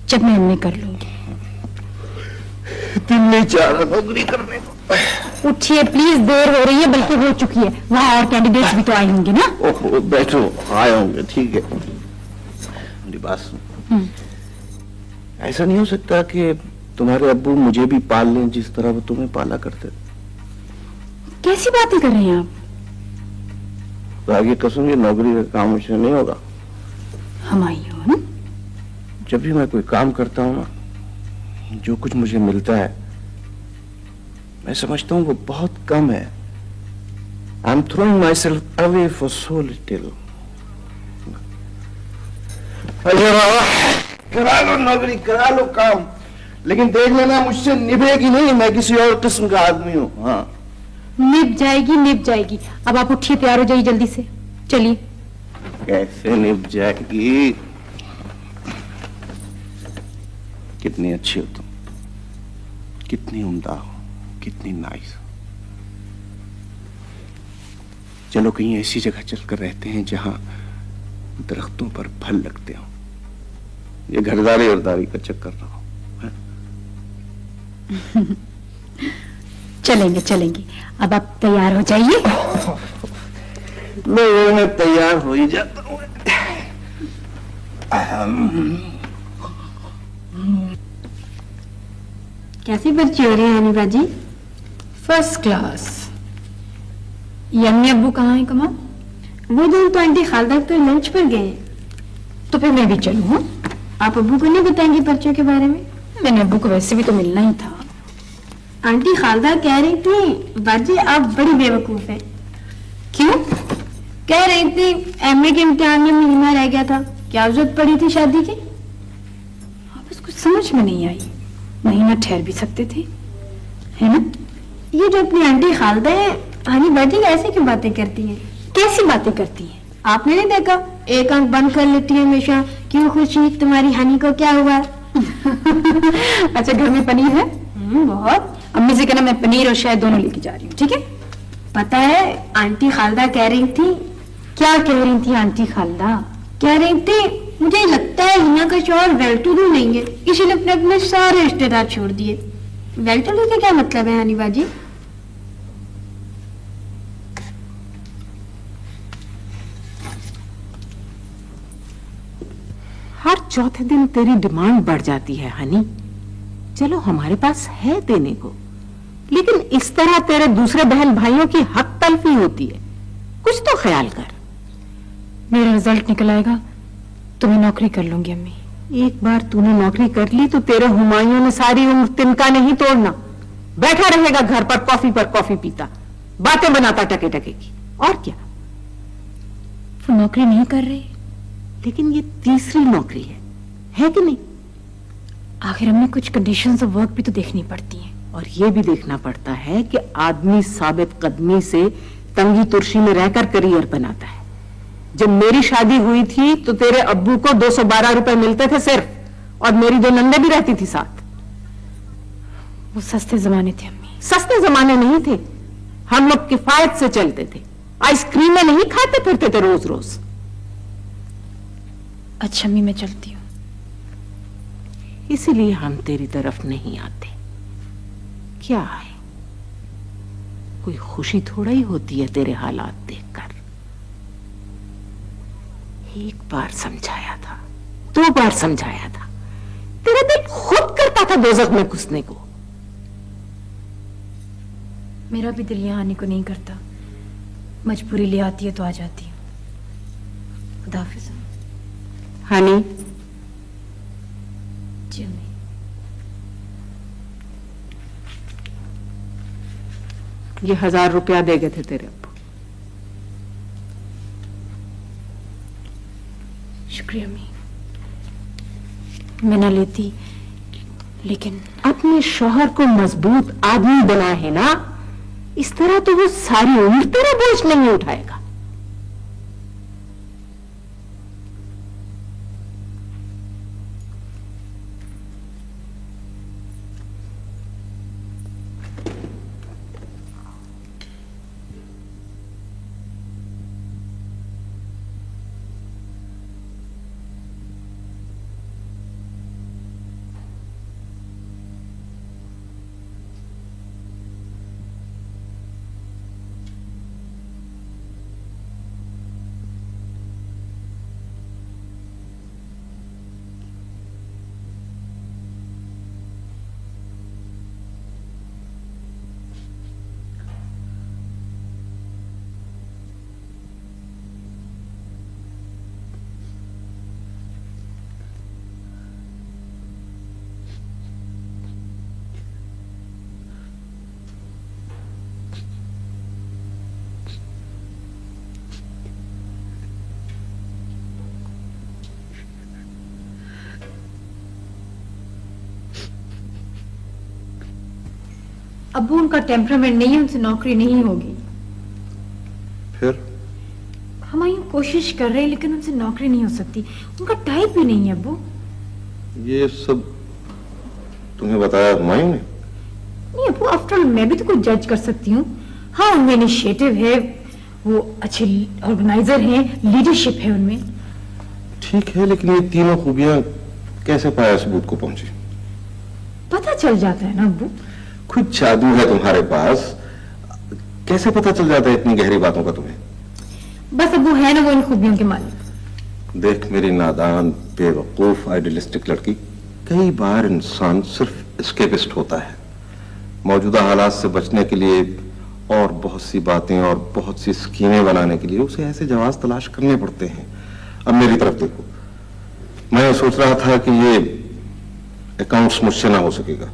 जब मैं एमए कर लूंगी। तुम नहीं चाह रहा नौकरी करने को? उठिए प्लीज, देर हो रही है, बल्कि हो चुकी है। वहाँ और कैंडिडेट्स भी तो आए होंगे ना? ओह बैठो, आए होंगे, ठीक है। मेरी बात सुन, ऐसा नहीं हो सकता कि तुम्हारे अब्बू मुझे भी पाल लें जिस तरह वो तुम्हें पाला करते? कैसी बातें कर रहे हैं आप? तो आगे कसम, ये नौकरी का काम मुझसे नहीं होगा। हुमायूं, जब भी मैं कोई काम करता हूँ ना, जो कुछ मुझे मिलता है मैं समझता हूँ वो बहुत कम है। I am throwing my self away for so little. अरे बाबा, करा लो नौकरी, करा लो काम, लेकिन देख लेना मुझसे निभेगी नहीं, मैं किसी और किस्म का आदमी हूँ। हाँ, निभ जाएगी, निभ जाएगी। अब आप उठिए, तैयार हो जाइए जल्दी से, चलिए। कैसे निभ जाएगी? कितनी अच्छी हो तुम, कितनी उम्दा हो, कितनी नाइस। चलो कहीं ऐसी जगह चलकर रहते हैं जहां दरख्तों पर फल लगते हो, ये घरदारी उरदारी का चक्कर ना हो। चलेंगे चलेंगे। अब आप तैयार हो जाइए। मैं तैयार हो ही जाता हूँ। कैसी पर्ची हो रही है हनी बाजी? First class. यम्मी अब्बू कहाँ है कमाल? वो दोनों तो आंटी खालदा तो लंच पर गए हैं। तो फिर मैं भी चलूँ? आप अब्बू को नहीं बताएंगे पर्चियों के बारे में? मैंने अब्बू को वैसे भी तो मिलना ही था। आंटी खालदा कह रही थी बाजी आप बड़ी बेवकूफ है। क्यों? कह रही थी एमए के इम्तिहान में महीना रह गया था, क्या जरूरत पड़ी थी शादी की? आप इसको समझ में नहीं आई, महीना ठहर भी सकते थे, है ना? ये जो अपनी आंटी खालदा है, हनी बाजी ऐसे क्यों बातें करती हैं? कैसी बातें करती हैं? आपने नहीं देखा, एक आंख बंद कर लेती है हमेशा। क्यों खुशी, तुम्हारी हनी को क्या हुआ? अच्छा, घर में पनीर है? बहुत। अम्मी से कहना मैं पनीर और शहद दोनों लेके जा रही हूँ, ठीक है? पता है आंटी खालदा कह रही थी। क्या कह रही थी आंटी खालदा? कह रही थी मुझे लगता है हिना का शौहर वेल टू डू नहीं है, इसीलिए अपने अपने सारे रिश्तेदार छोड़ दिए। वेल टू डू का क्या मतलब है हनी बाजी? हर चौथे दिन तेरी डिमांड बढ़ जाती है हनी। चलो हमारे पास है देने को, लेकिन इस तरह तेरे दूसरे बहन भाइयों की हक तलफी होती है। कुछ तो ख्याल कर। मेरा रिजल्ट निकल आएगा तो मैं नौकरी कर लूंगी अम्मी। एक बार तूने नौकरी कर ली तो तेरे हुमायूं ने सारी उम्र तिनका नहीं तोड़ना। बैठा रहेगा घर पर कॉफी पीता, बातें बनाता टके टके की। और क्या? वो नौकरी नहीं कर रही, लेकिन ये तीसरी नौकरी है कि नहीं? आखिर हमें कुछ कंडीशंस ऑफ वर्क भी तो देखनी पड़ती हैं। और ये भी देखना पड़ता है कि आदमी साबित कदमी से तंगी तुर्शी में रहकर करियर बनाता है। जब मेरी शादी हुई थी तो तेरे अब्बू को 212 रुपए मिलते थे सिर्फ, और मेरी 2 नंदे भी रहती थी साथ। वो सस्ते जमाने थे अम्मी। सस्ते जमाने नहीं थे, हम लोग किफायत से चलते थे, आइसक्रीमें नहीं खाते फिरते थे रोज रोज। अच्छा अम्मी, मैं चलती हूँ। इसीलिए हम तेरी तरफ नहीं आते। क्या है, कोई खुशी थोड़ा ही होती है तेरे हालात देखकर। एक बार समझाया था, 2 बार समझाया था, तेरा दिल खुद करता था दोज़ख में घुसने को। मेरा भी दिल यहाँ आने को नहीं करता, मजबूरी ले आती है तो आ जाती हूँ। खुदा हाफिज़। हनी, जी अम्मी। ये 1000 रुपया दे गए थे तेरे अब्बू। शुक्रिया अम्मी, मैं न लेती, लेकिन अपने शौहर को मजबूत आदमी बना है ना, इस तरह तो वो सारी उम्र तेरा बोझ नहीं उठाएगा। अब्बू उनका टेम्परामेंट नहीं है, उनसे नौकरी नहीं होगी। फिर हम यूं कोशिश कर रहे हैं लेकिन उनसे नौकरी नहीं हो सकती, उनका टाइप भी नहीं है अब्बू। ये सब तुम्हें बताया हुमायूं ने? नहीं अब्बू, आफ्टर ऑल मैं भी तो कुछ जज कर सकती हूँ। हाँ, उनमें इनिशिएटिव है, वो अच्छे ऑर्गेनाइजर हैं, लीडरशिप है उनमें। ठीक है, लेकिन ये तीनों खूबियां कैसे पाया सबूत को पहुंची? पता चल जाता है ना अब्बू। कुछ जादू है तुम्हारे पास, कैसे पता चल जाता है इतनी गहरी बातों का तुम्हें? बस अब्बू है ना वो इन खूबियों के मालिक। देख मेरी नादान बेवकूफ आइडियलिस्टिक लड़की, कई बार इंसान सिर्फ एस्केपिस्ट होता है। मौजूदा हालात से बचने के लिए और बहुत सी बातें और बहुत सी स्कीमें बनाने के लिए उसे ऐसे जवाब तलाश करने पड़ते हैं। अब मेरी तरफ देखो, मैं सोच रहा था कि ये अकाउंट्स मुझसे ना हो सकेगा।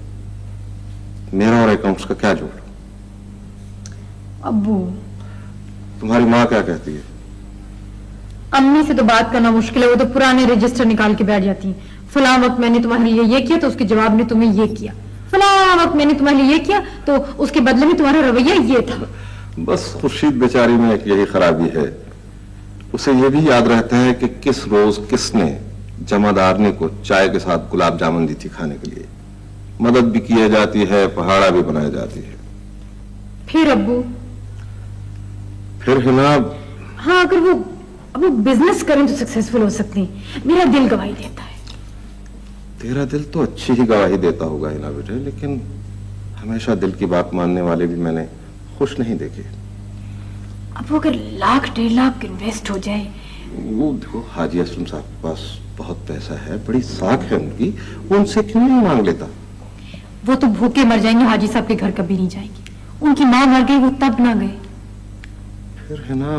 मेरा और अकाउंट्स का क्या जोड़? अब्बू तुम्हारी माँ क्या कहती है? अम्मी से तो बात करना मुश्किल है, वो तो पुराने रजिस्टर निकाल के बैठ जाती हैं। फलां वक्त मैंने तुम्हारे लिए ये किया तो उसके जवाब ने तुम्हें ये किया, फलां वक्त मैंने तुम्हारे लिए ये किया तो उसके बदले में तुम्हारा रवैया ये था। बस खुर्शीद बेचारी में एक यही खराबी है, उसे ये भी याद रहता है कि किस रोज किसने जमादारनी को चाय के साथ गुलाब जामुन दी थी खाने के लिए। मदद भी की जाती है, पहाड़ा भी बनाई जाती है। फिर अब्बू? फिर है ना, हाँ, अगर वो बिजनेस करें तो सक्सेसफुल हो सकती हैं। मेरा दिल गवाही देता है। तेरा दिल तो अच्छी ही गवाही देता होगा ही ना बेटे, लेकिन हमेशा दिल की बात मानने वाले भी मैंने खुश नहीं देखे। अब वो अगर 1,00,000 1.5 लाख इन्वेस्ट हो जाए? वो देखो, हाजी असलम साहब के पास बहुत पैसा है, बड़ी साख है उनकी, वो उनसे क्यों नहीं मांग लेता? वो तो भूखे मर जाएंगे, हाजी साहब के घर कभी नहीं जाएंगे। उनकी माँ मर गई, वो तब ना गए। फिर है ना,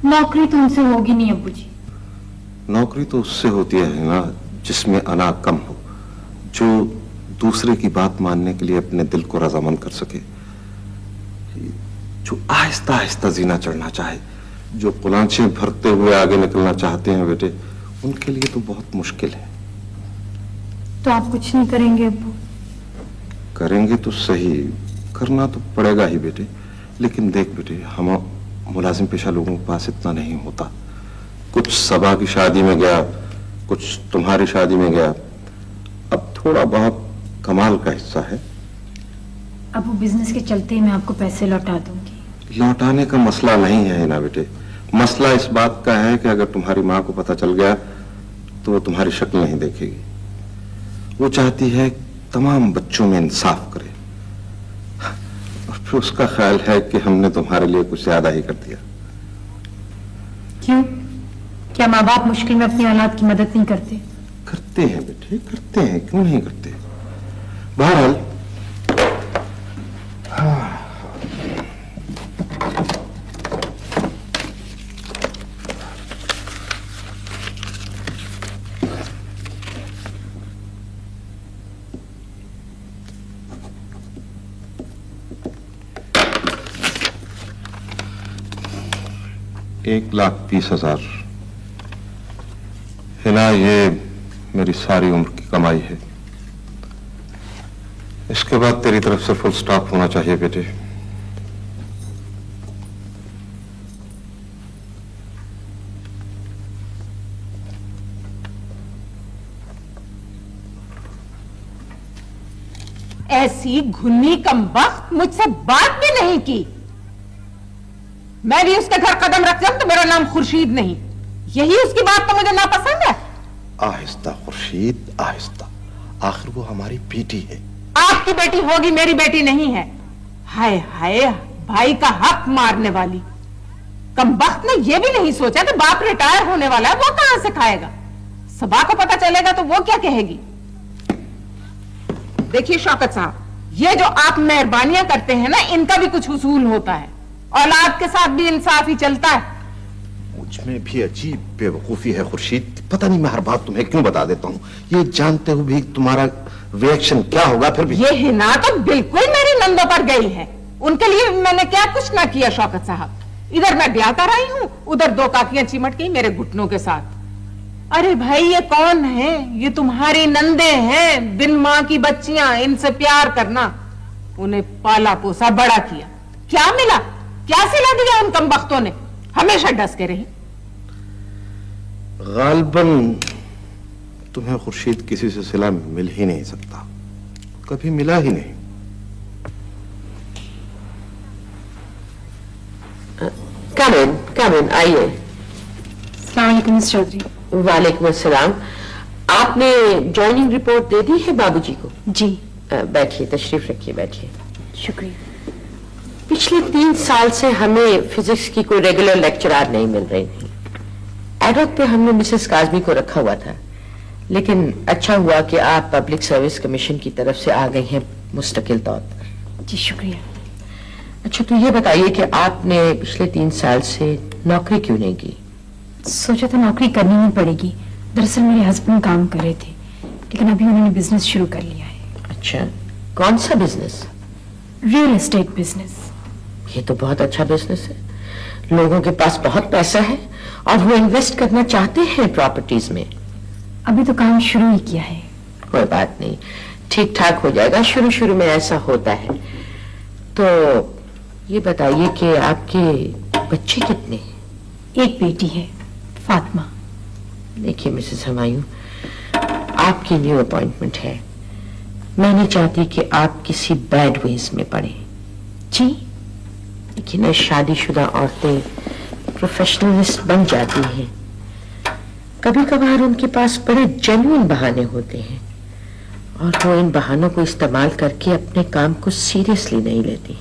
नौकरी तो उनसे होगी नहीं अब्बू जी। नौकरी तो उससे होती है ना जिसमें अना कम हो, जो दूसरे की बात मानने के लिए अपने दिल को रजामंद कर सके, जो आहिस्ता आहिस्ता जीना चढ़ना चाहे, जो कुलांचे भरते हुए आगे निकलना चाहते हैं बेटे, उनके लिए तो बहुत मुश्किल है। तो आप कुछ नहीं करेंगे अब्बू? करेंगे तो सही, करना तो पड़ेगा ही बेटे, लेकिन देख बेटे, हम मुलाजिम पेशा लोगों के पास इतना नहीं होता। कुछ सबा की शादी में गया, कुछ तुम्हारी शादी में गया, अब थोड़ा बहुत कमाल का हिस्सा है। अब वो बिजनेस के चलते ही मैं आपको पैसे लौटा दूंगी। लौटाने का मसला नहीं है ना बेटे, मसला इस बात का है कि अगर तुम्हारी माँ को पता चल गया तो वो तुम्हारी शक्ल नहीं देखेगी। वो चाहती है तमाम बच्चों में इंसाफ करे, और फिर उसका ख्याल है कि हमने तुम्हारे लिए कुछ ज्यादा ही कर दिया। क्यों? क्या माँ बाप मुश्किल में अपनी औलाद की मदद नहीं करते? करते हैं बेटे, करते हैं, क्यों नहीं करते। बहरहाल 1,20,000। हिना, ये मेरी सारी उम्र की कमाई है। इसके बाद तेरी तरफ से फुल स्टॉप होना चाहिए बेटे। ऐसी घुन्नी कमबख्त मुझसे बात भी नहीं की। मैं भी उसके घर कदम रख जाऊं तो मेरा नाम खुर्शीद नहीं। यही उसकी बात तो मुझे नापसंद है। आहिस्ता खुर्शीद, आहिस्ता। आखिर वो हमारी बेटी है। आपकी बेटी होगी, मेरी बेटी नहीं है। हाय हाय, भाई का हक मारने वाली कमबख्त ने यह भी नहीं सोचा कि बाप रिटायर होने वाला है, वो कहां से खाएगा। सबा को पता चलेगा तो वो क्या कहेगी। देखिए शौकत साहब, ये जो आप मेहरबानियां करते हैं ना, इनका भी कुछ उसूल होता है। औलाद के साथ भी इंसाफ ही चलता है। मुझमें भी अजीब बेवकूफी है खुर्शीद। पता नहीं मैं हर बात तुम्हें क्यों बता देता हूँ, ये जानते हुए भी तुम्हारा रिएक्शन क्या होगा। फिर भी ये हिना तो बिल्कुल मेरी नंदों पर गई है। उनके लिए मैंने क्या कुछ ना किया शौकत साहब। इधर मैं ब्याह कर आई हूँ, उधर दो काकियां चिमट गई मेरे घुटनों के साथ। अरे भाई, ये कौन है? ये तुम्हारी नंदे हैं, बिन माँ की बच्चियां। इनसे प्यार करना, उन्हें पाला पोसा बड़ा किया। क्या मिला, क्या सिला दिया उन कमबख्तों ने? हमेशा डस के रही। गालबन तुम्हें खुर्शीद किसी से सिला मिल ही नहीं सकता, कभी मिला ही नहीं। कम इन, आइए। अस्सलाम वालेकुम मिस चौधरी। वालेकुम अस्सलाम। आपने ज्वाइनिंग रिपोर्ट दे दी है बाबूजी को? जी। बैठिए, तशरीफ रखिए, बैठिए। शुक्रिया। पिछले 3 साल से हमें फिजिक्स की कोई रेगुलर लेक्चरर नहीं मिल रही थी। एडॉक पे हमने मिसेस काजमी को रखा हुआ था, लेकिन अच्छा हुआ कि आप पब्लिक सर्विस कमीशन की तरफ से आ गई हैं मुस्तकिल तौर पर। जी शुक्रिया। अच्छा, तो ये बताइए कि आपने पिछले 3 साल से नौकरी क्यों नहीं की? सोचा था नौकरी करनी ही पड़ेगी। दरअसल मेरे हस्बैंड काम कर रहे थे, लेकिन अभी उन्होंने बिजनेस शुरू कर लिया है। अच्छा, कौन सा बिजनेस? Real estate business. ये तो बहुत अच्छा बिजनेस है। लोगों के पास बहुत पैसा है और वो इन्वेस्ट करना चाहते हैं प्रॉपर्टीज में। अभी तो काम शुरू ही किया है। कोई बात नहीं, ठीक ठाक हो जाएगा। शुरू शुरू में ऐसा होता है। तो ये बताइए कि आपके बच्चे कितने हैं? एक बेटी है, फातिमा। देखिए मिसेस हुमायूं, आपकी न्यू अपॉइंटमेंट है। मैं नहीं चाहती कि आप किसी बैड वेज में पड़े। जी। लेकिन शादीशुदा औरतें प्रोफेशनलिस्ट बन जाती हैं। कभी कभार उनके पास बड़े जेन्युइन बहाने होते हैं और वो इन बहानों को इस्तेमाल करके अपने काम को सीरियसली नहीं लेती।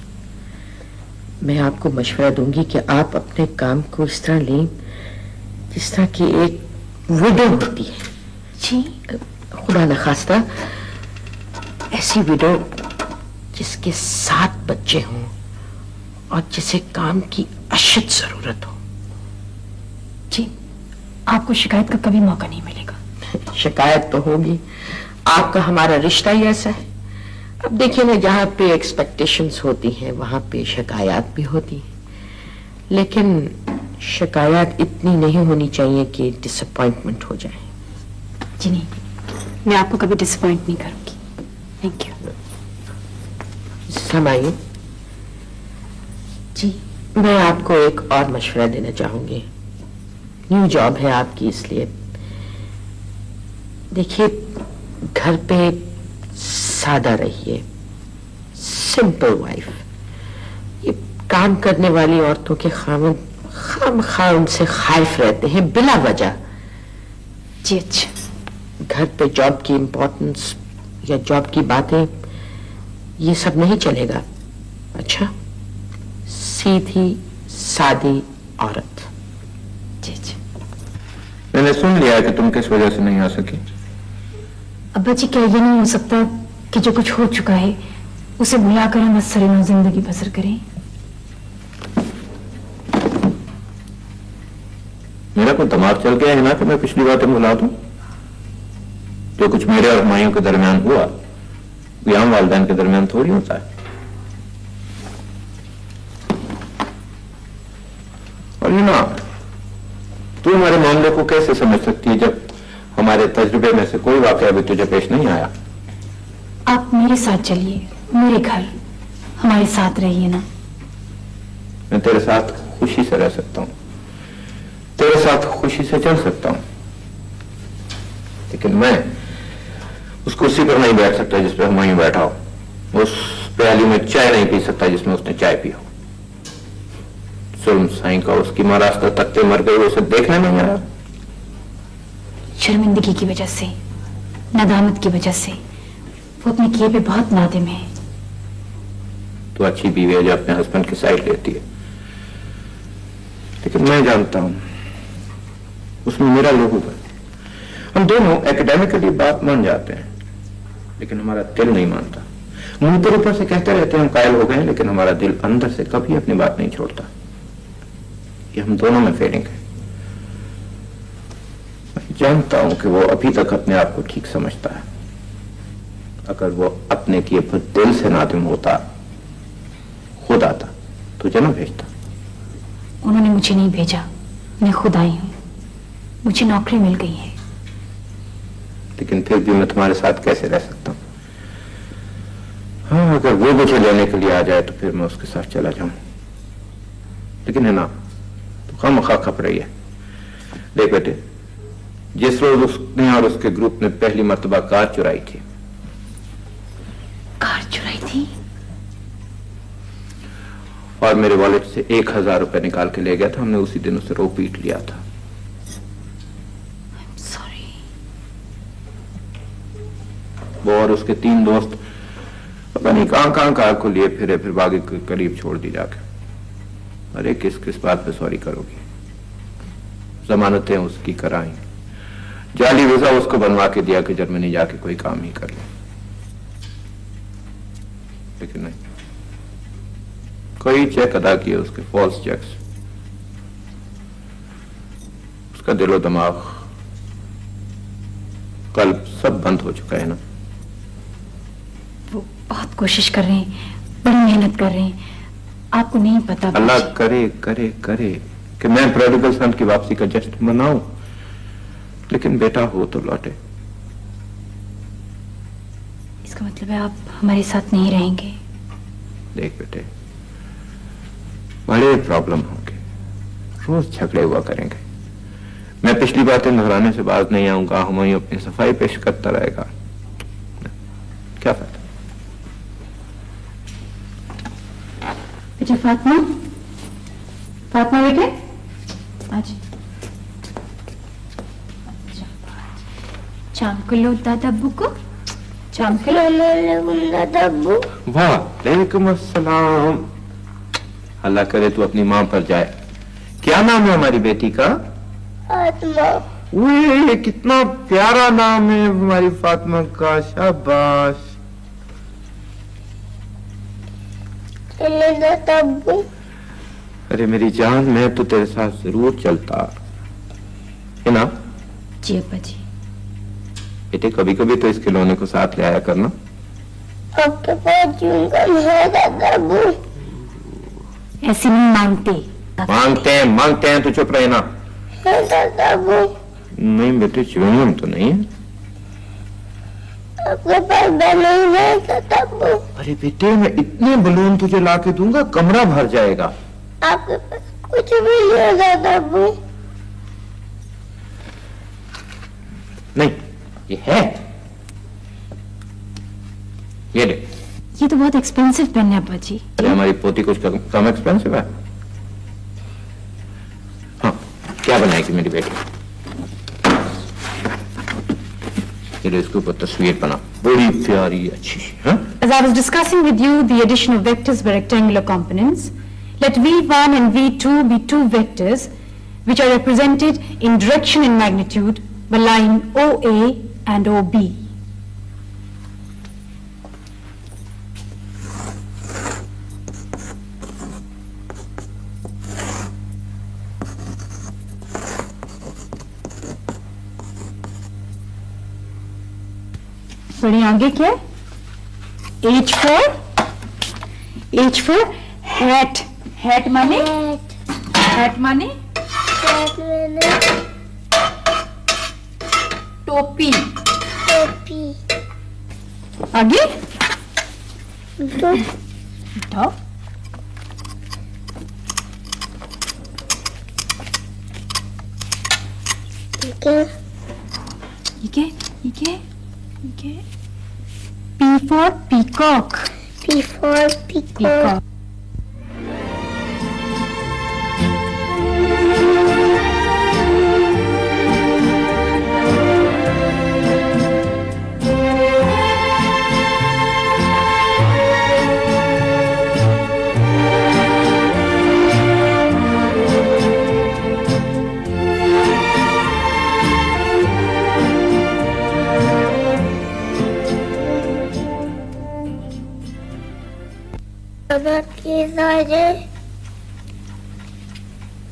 मैं आपको मशवरा दूंगी कि आप अपने काम को इस तरह लें जिस तरह की एक विडो होती है। जी। खुदा न खास्ता ऐसी विडो जिसके 7 बच्चे हों और जिसे काम की अशद जरूरत हो। जी, आपको शिकायत का कभी मौका नहीं मिलेगा। शिकायत तो होगी, आपका हमारा रिश्ता ही ऐसा है। अब देखिए ना, जहाँ पे एक्सपेक्टेशंस होती हैं वहां पे शिकायत भी होती है, लेकिन शिकायत इतनी नहीं होनी चाहिए कि डिसअपॉइंटमेंट हो जाए। जी नहीं, मैं आपको कभी डिसअपॉइंट नहीं करूंगी। Thank you. हुमायूं जी, मैं आपको एक और मशवरा देना चाहूंगी। न्यू जॉब है आपकी, इसलिए देखिए घर पे सादा रहिए, सिंपल वाइफ। ये काम करने वाली औरतों के खामद खामखा उनसे खाइफ रहते हैं बिला वजह। जी अच्छा। घर पे जॉब की इम्पोर्टेंस या जॉब की बातें, ये सब नहीं चलेगा। अच्छा, सीधी सादी औरत। जी जी। मैंने सुन लिया कि तुम किस वजह से नहीं आ सकी। अब्बा जी, क्या ये नहीं हो सकता कि जो कुछ हो चुका है उसे भुलाकर हम असर जिंदगी बसर करें? मेरा कोई दिमाग चल गया है ना कि मैं पिछली बातें भुला दूं? जो कुछ मेरे और हुमायूं के दरमियान हुआ, ये आम वालिदैन के दरमियान थोड़ी होता है। और ये ना, बेवकूफ कैसे समझ सकती है जब हमारे तजुर्बे में से कोई वाकया अभी तुझे पेश नहीं आया? आप मेरे साथ चलिए, मेरे घर, हमारे साथ रहिए ना। मैं तेरे साथ खुशी से रह सकता हूँ, तेरे साथ खुशी से चल सकता हूँ, लेकिन मैं उस कुर्सी पर नहीं बैठ सकता जिस पर हम वहीं बैठा हो, उस प्याली में चाय नहीं पी सकता जिसमें उसने चाय पी हो। जुल्म साईं का उसकी महाराष्ट्र तख्ते मर गई, उसे देखने नहीं आया। शर्मिंदगी की वजह से, नदामत की वजह से वो अपने किए पे बहुत नादिम है। तो अच्छी बीवी है जो अपने हस्बैंड की साइड लेती है, लेकिन मैं जानता हूं उसमें मेरा लोगों है। हम दोनों एकेडमिकली बात मान जाते हैं, लेकिन हमारा दिल नहीं मानता। मुंह पर ऊपर से कहते रहते हैं हम कायल हो गए हैं, लेकिन हमारा दिल अंदर से कभी अपनी बात नहीं छोड़ता। ये हम दोनों में फीलिंग है। मैं जानता हूं कि वो अभी तक अपने आप को ठीक समझता है। अगर वो अपने किए पर दिल से नादिम होता, खुद आता, तुझे ना भेजता। उन्होंने मुझे नहीं भेजा, मैं खुद आई हूं। मुझे नौकरी मिल गई है। लेकिन फिर भी मैं तुम्हारे साथ कैसे रह सकता हूं? हाँ, अगर वो मुझे लेने के लिए आ जाए तो फिर मैं उसके साथ चला जाऊं, लेकिन है ना तो खामखा खप रही है। देख बेटे, जिस रोज उसने और उसके ग्रुप ने पहली मर्तबा कार चुराई थी, कार चुराई थी और मेरे वॉलेट से 1000 रुपए निकाल के ले गया था, हमने उसी दिन उसे रो पीट लिया था। सॉरी। वो और उसके 3 दोस्त पता नहीं कहां कार को लिए फिरे, फिर बागी के करीब छोड़ दी जाके। अरे किस किस बात पे सॉरी करोगी? जमानतें उसकी कराई, जाली वीजा उसको बनवा के दिया कि जर्मनी जाके कोई काम ही कर ले, लेकिन नहीं, कई चेक अदा किए उसके, फॉल्स चेक्स। उसका दिलो दिमाग, कल्ब सब बंद हो चुका है ना। वो बहुत कोशिश कर रहे हैं, बड़ी मेहनत कर रहे हैं, आपको नहीं पता। अल्लाह करे करे करे कि मैं प्रोडिगल सन की वापसी का जश्न मनाऊं, लेकिन बेटा हो तो लौटे। इसका मतलब है आप हमारे साथ नहीं रहेंगे? देख बेटे, बड़े प्रॉब्लम होंगे, रोज झगड़े हुआ करेंगे। मैं पिछली बातें दोहराने से बाज नहीं आऊंगा, हुमायूं अपनी सफाई पेश करता रहेगा, क्या फायदा? बेटे फातिमा, फातिमा बेटे आज चामकुलो दादाबू को, चामकुलो दादाबू। वालेकुम अस्सलाम। अल्लाह करे तू अपनी मां पर जाए। क्या नाम है हमारी बेटी का? फातिमा। ये कितना प्यारा नाम है हमारी फातिमा का, शाबाश। अरे मेरी जान, मैं तो तेरे साथ जरूर चलता है ना? जी अब्बा जी। बेटे कभी कभी तो इस खिलौने को साथ ले आया करना। आपके पास च्युइंगम है दादाबू? ऐसे नहीं मांगते। मांगते हैं तो चुप रहे ना। है दादाबू? नहीं बेटे, च्युइंगम तो नहीं है। आपके पास बैलून है दादाबू? अरे बेटे, मैं इतने बलून तुझे ला के दूंगा कमरा भर जाएगा। आपके पास कुछ भी नहीं है दादाबू? नहीं, ये है, ये ले। ये तो बहुत एक्सपेंसिव पेन है अब्बा जी। अरे हमारी पोती कुछ कम एक्सपेंसिव है। हाँ, क्या बनाएगी मेरी बेटी? ये इसके ऊपर तस्वीर बना, बड़ी प्यारी अच्छी है। As I was discussing with you the addition of vectors by rectangular components, let V1 and V2 be two vectors which are represented in direction and magnitude by line OA and OB. बढ़िया, आगे क्या है? H for hat. हैट माने? हैट माने? टोपी। टोपी। आगे उठाओ। उठाओ। ठीक है। P for peacock. P for peacock.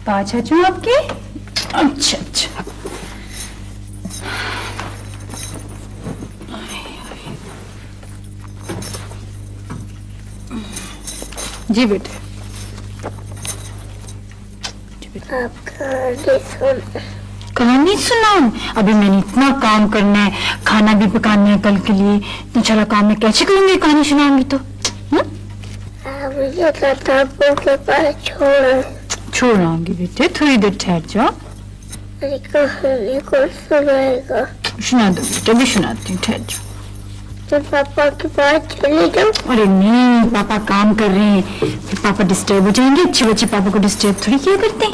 पाँच जो आपके। अच्छा अच्छा। जी बेटे। कहानी सुनाऊं? अभी मैंने इतना काम करना है, खाना भी पकाना है कल के लिए, इतना सारा काम मैं कैसे करूंगी कहानी सुनाऊंगी तो? मुझे किताबों के पास छोड़ आऊंगी बेटे, थोड़ी देर ठहर जाओ। कहानी कौन सुनाएगा? सुना दो बेटे, भी सुनाती हूँ, ठहर जाओ। तो पापा के पास चले जाओ। अरे नहीं, पापा काम कर रहे हैं, फिर पापा डिस्टर्ब हो जाएंगे। अच्छे बच्चे पापा को डिस्टर्ब थोड़ी किया करते हैं।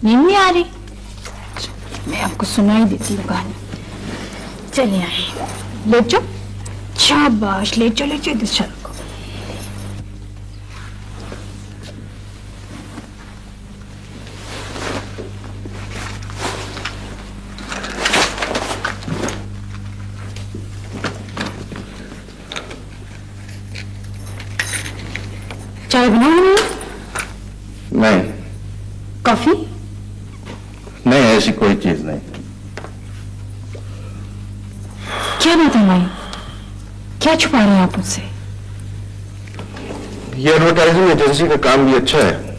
नींद नहीं आ रही? मैं आपको सुनाई देती हूँ कहानी। चलिए आए, ले जाओ। शाबाश, ले चलो इधर चलो। चाय बनाओ? नहीं। कॉफी? नहीं, ऐसी कोई चीज नहीं। क्या बात है माई, क्या छुपा रहे हैं आप मुझसे? ये एडवर्टाइजिंग एजेंसी का काम भी अच्छा है,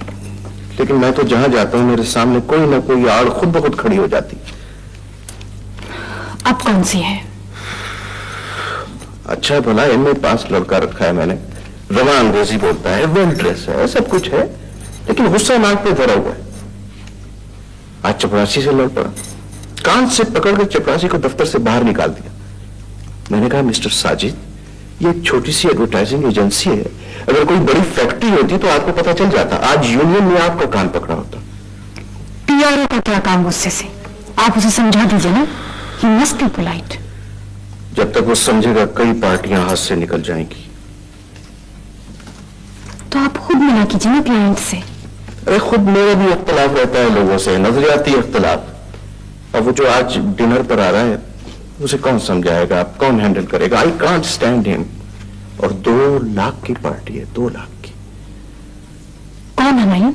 लेकिन मैं तो जहां जाता हूं मेरे सामने कोई ना कोई आड़ खुद ब खुद खड़ी हो जाती। अब कौन सी है? अच्छा भला एमए पास लड़का रखा है मैंने, रवा अंग्रेजी बोलता है, वेल ड्रेस है, सब कुछ है, लेकिन गुस्सा नाक पे धरा हुआ है। आज चपरासी से लड़ पड़ा, कान से पकड़कर चपरासी को दफ्तर से बाहर निकाल दिया। मैंने कहा मिस्टर साजिद, ये एक छोटी सी एडवर्टाइजिंग एजेंसी है, अगर कोई बड़ी फैक्ट्री होती तो आपको पता चल जाता। आज यूनियन में आपका कान पकड़ा होता। पीआरओ का क्या काम गुस्से से? आप उसे समझा दीजिए ना, ही मस्ट बी पोलाइट। जब तक वो समझेगा कई पार्टियां हाथ से निकल जाएंगी। तो आप खुद मिला कीजिए ना क्लाइंट से। अरे खुद मेरा भी इख्तलाफ रहता है लोगों से, नजरियाती इख्तलाफ। और वो जो आज डिनर पर आ रहा है उसे कौन समझाएगा, कौन हैंडल करेगा? I can't stand him. और 2 लाख की पार्टी है, 2 लाख की। कौन है मायूं?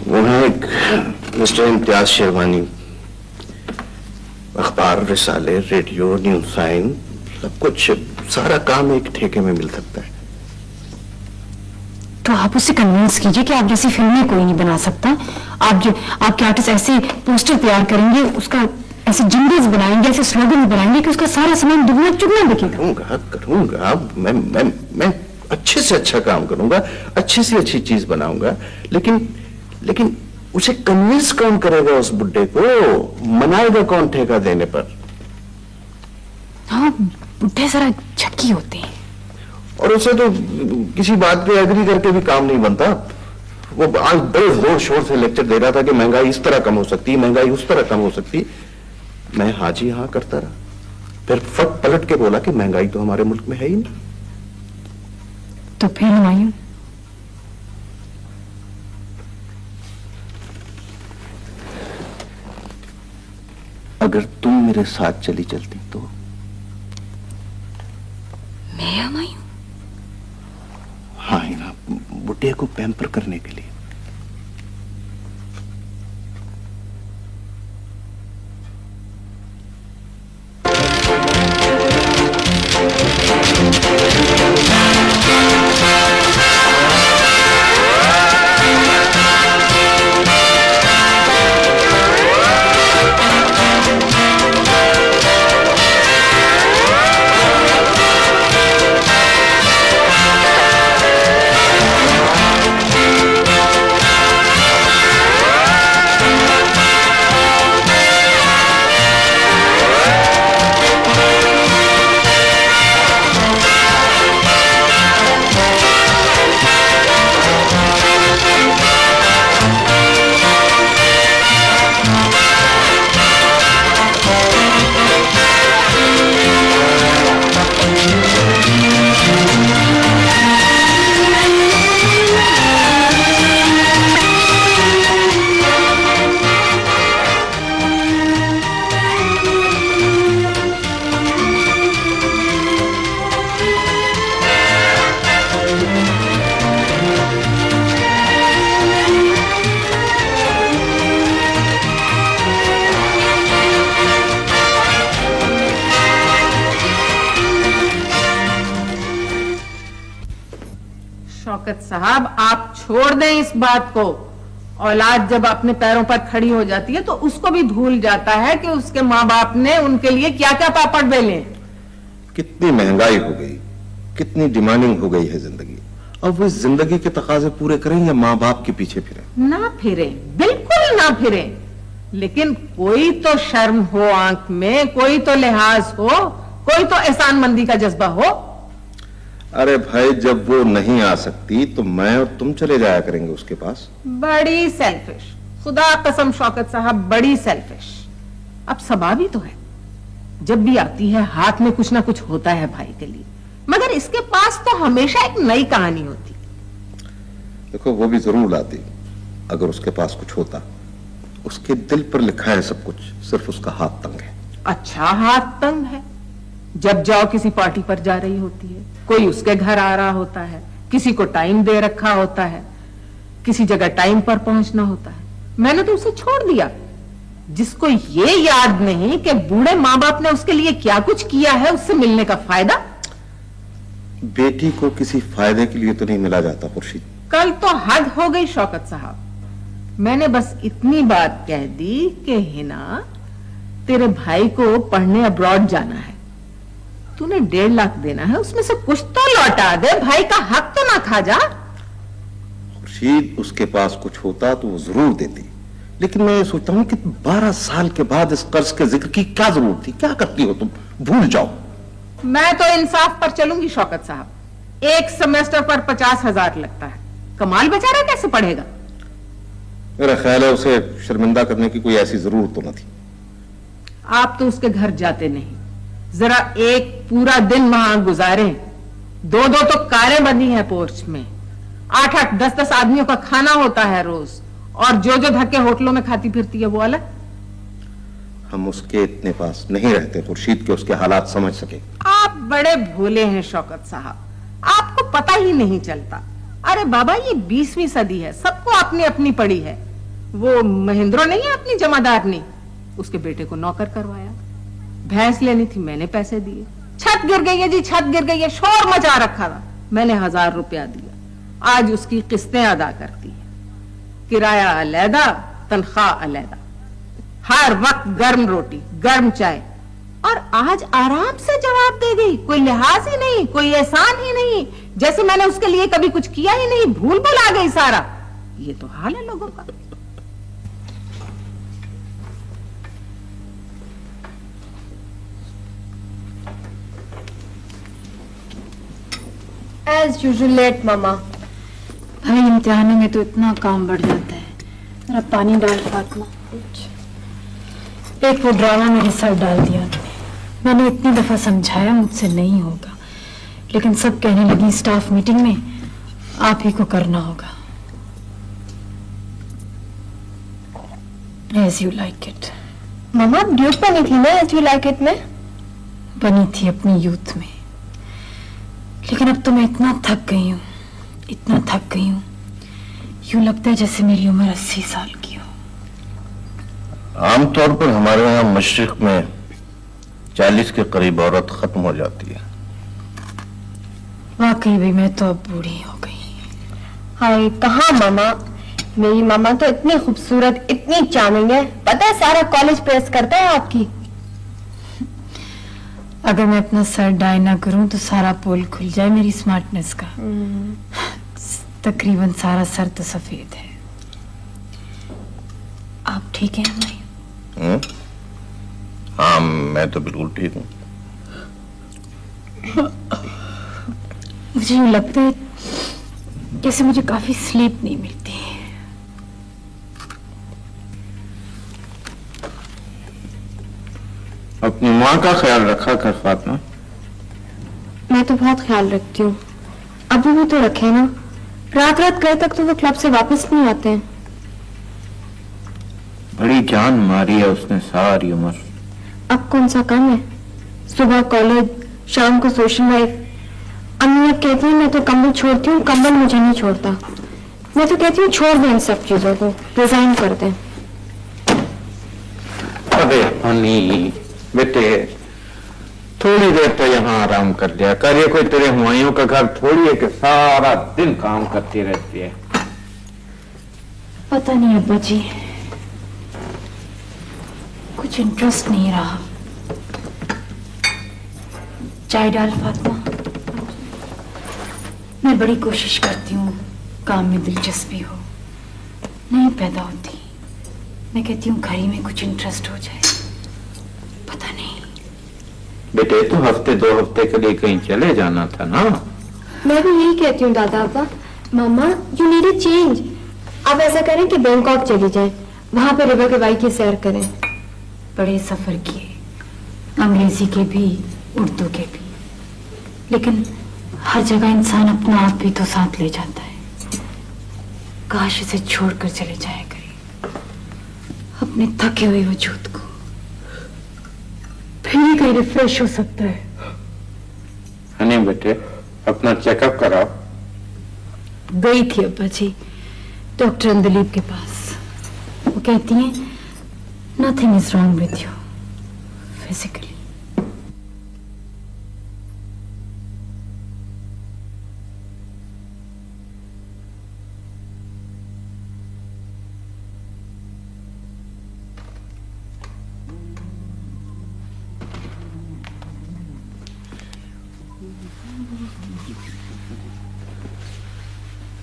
वो है एक मिस्टर इम्तियाज शेरवानी। अखबार, रिसाले, रेडियो, न्यूज साइन, सब कुछ, सारा काम एक ठेके में मिल सकता है। तो आप उसे कन्विंस कीजिए कि आप जैसी फिल्में कोई नहीं बना सकता। आपके आर्टिस्ट ऐसे पोस्टर तैयार करेंगे, उसका ऐसे जिंगल्स बनाएंगे, ऐसे स्लोगन बनाएंगे कि उसका सारा सामान दुगना चुगना बिकेगा। करूंगा मैं अच्छे से अच्छा काम करूंगा, अच्छी से अच्छी चीज बनाऊंगा, लेकिन उसे कन्विंस कौन करेगा? उस बुड्ढे को मनाएगा कौन ठेका देने पर? हाँ, बुड्ढे जरा झक्की होते हैं। और उसे तो किसी बात पे एग्री करके भी काम नहीं बनता। वो आज बड़े जोर शोर से लेक्चर दे रहा था कि महंगाई इस तरह कम हो सकती है, महंगाई उस तरह कम हो सकती। मैं हाजी हाँ करता रहा, फिर फट पलट के बोला कि महंगाई तो हमारे मुल्क में है ही नहीं। तो फिर हुमायूं, अगर तुम मेरे साथ चली चलती तो? मैं हुमायूं? हाँ ना, बुढ़िया को पैम्पर करने के लिए। शौकत साहब, आप छोड़ दें इस बात को। औलाद जब अपने पैरों पर खड़ी हो जाती है तो उसको भी भूल जाता है कि उसके माँ बाप ने उनके लिए क्या क्या पापड़ बेले। कितनी महंगाई हो गई, कितनी डिमांडिंग हो गई है जिंदगी। अब वो जिंदगी के तकाजे पूरे करें या माँ बाप के पीछे फिरें? ना फिरे, बिल्कुल ना फिरे, लेकिन कोई तो शर्म हो आंख में, कोई तो लिहाज हो, कोई तो एहसानमंदी का जज्बा हो। अरे भाई, जब वो नहीं आ सकती तो मैं और तुम चले जाया करेंगे उसके पास। बड़ी सेल्फिश, खुदा कसम शौकत साहब, बड़ी सेल्फिश। अब सबा भी तो है, जब भी आती है हाथ में कुछ ना कुछ होता है भाई के लिए, मगर इसके पास तो हमेशा एक नई कहानी होती। देखो, वो भी जरूर लाती अगर उसके पास कुछ होता। उसके दिल पर लिखा है सब कुछ, सिर्फ उसका हाथ तंग है। अच्छा, हाथ तंग है? जब जाओ किसी पार्टी पर जा रही होती है, कोई उसके घर आ रहा होता है, किसी को टाइम दे रखा होता है, किसी जगह टाइम पर पहुंचना होता है। मैंने तो उसे छोड़ दिया। जिसको ये याद नहीं कि बूढ़े माँ बाप ने उसके लिए क्या कुछ किया है, उससे मिलने का फायदा। बेटी को किसी फायदे के लिए तो नहीं मिला जाता खुर्शीद। कल तो हद हो गई शौकत साहब। मैंने बस इतनी बात कह दी कि हिना, तेरे भाई को पढ़ने अब्रॉड जाना है, तूने 1.5 लाख देना है, उसमें से कुछ तो लौटा दे, भाई का हक तो ना खा जा। खुर्शीद, उसके पास कुछ होता तो वो जरूर देती, लेकिन मैं सोचता हूँ कि 12 साल के बाद इस कर्ज के जिक्र की क्या जरूरत थी? क्या करती हो तुम? भूल जाओ। मैं तो इंसाफ पर चलूंगी शौकत साहब। एक सेमेस्टर पर 50,000 लगता है, कमाल बेचारा कैसे पढ़ेगा? मेरा ख्याल है उसे शर्मिंदा करने की कोई ऐसी जरूरत तो न थी। आप तो उसके घर जाते नहीं, जरा एक पूरा दिन वहां गुजारे। 2-2 तो कारें बंधी हैं पोर्च में, 8-8, 10-10 आदमियों का खाना होता है रोज, और जो धक्के होटलों में खाती फिरती है वो अलग। हम उसके इतने पास नहीं रहते खुर्शीद के उसके हालात समझ सके। आप बड़े भोले हैं शौकत साहब, आपको पता ही नहीं चलता। अरे बाबा, ये 20वीं सदी है, सबको अपनी अपनी पड़ी है। वो महेंद्रो नहीं है अपनी जमादारनी, उसके बेटे को नौकर करवाया। भैंस लेनी थी, मैंने पैसे दिए। छत गिर गई है जी, छत गिर गई है, शोर मचा रखा था, मैंने 1000 रुपया दिया। आज उसकी किस्तें अदा करती है, किराया अलहदा, तनख्वाह अलहदा, हर वक्त गर्म रोटी गर्म चाय, और आज आराम से जवाब दे गई। कोई लिहाज ही नहीं, कोई एहसान ही नहीं, जैसे मैंने उसके लिए कभी कुछ किया ही नहीं, भूल भुला गई सारा। ये तो हाल है लोगों का। As usual late, मामा। भाई, इम्तिहानों में तो इतना काम बढ़ जाता है। मेरा पानी डाल फातिमा। एक वो ड्रामा मेरे सर डाल दिया तुमने। मैंने इतनी दफा समझाया मुझसे नहीं होगा, लेकिन सब कहने लगी स्टाफ मीटिंग में आप ही को करना होगा। As you like it। Mama, duet बनी थी ना As you like it में? बनी थी अपनी यूथ में, लेकिन अब तो मैं इतना थक गई हूँ, इतना थक गई हूँ, यूं लगता है जैसे मेरी उम्र 80 साल की हो। आमतौर पर हमारे यहाँ मशरिक में 40 के करीब औरत खत्म हो जाती है। वाकई भी मैं तो अब बूढ़ी हो गई। हाय, कहाँ मामा, मेरी मामा तो इतनी खूबसूरत, इतनी चार्मिंग है, पता है सारा कॉलेज प्रेस करता है आपकी। अगर मैं अपना सर डाई ना करूं तो सारा पोल खुल जाए मेरी स्मार्टनेस का। तकरीबन सारा सर तो सफेद है। आप ठीक हैं भाई? हाँ, मैं तो बिल्कुल ठीक हूँ। मुझे यूं लगता है जैसे मुझे काफी स्लीप नहीं मिलती है। अपनी माँ का ख्याल रखा कर फातिमा। मैं तो बहुत ख्याल रखती हूँ, अभी भी तो रखे ना। रात रात गए तक तो वो क्लब से वापस नहीं आते हैं। बड़ी जान मारी है उसने सारी उम्र। अब कौन सा काम है, सुबह कॉलेज, शाम को सोशल लाइफ। अम्मी अब कहती है मैं तो कंबल छोड़ती हूँ, कंबल मुझे नहीं छोड़ता। मैं तो कहती हूँ छोड़ दें इन सब चीजों को, रिजाइन कर दें। अरे हनी बेटे, थोड़ी देर तो यहाँ आराम कर लिया कर। ये कोई तेरे हुमायूं का घर थोड़ी है कि सारा दिन काम करती रहती है। पता नहीं अब्बा जी, कुछ इंटरेस्ट नहीं रहा। चाय डाल फातिमा। मैं बड़ी कोशिश करती हूँ काम में दिलचस्पी हो, नहीं पैदा होती। मैं कहती हूँ घर ही में कुछ इंटरेस्ट हो जाए, पता नहीं। बेटे तो हफ्ते 2 हफ्ते के लिए कहीं चले जाना था ना। मैं भी यही कहती हूँ दादा अब्बा। मामा यू नीड अ चेंज। आप ऐसा करें कि बैंकॉक चली जाएं, वहां पे रिवर के वाई की सैर करें। बड़े सफर किए, अंग्रेजी के भी उर्दू के भी, लेकिन हर जगह इंसान अपना आप भी तो साथ ले जाता है। काश इसे छोड़कर चले जाया करे अपने थके हुए वजूद को, फिर ही कहीं रिफ्रेश हो सकता है। हनी बेटे अपना चेकअप कराओ। गई थी अब्बा जी डॉक्टर अंदलीब के पास। वो कहती हैं nothing is wrong with you physically.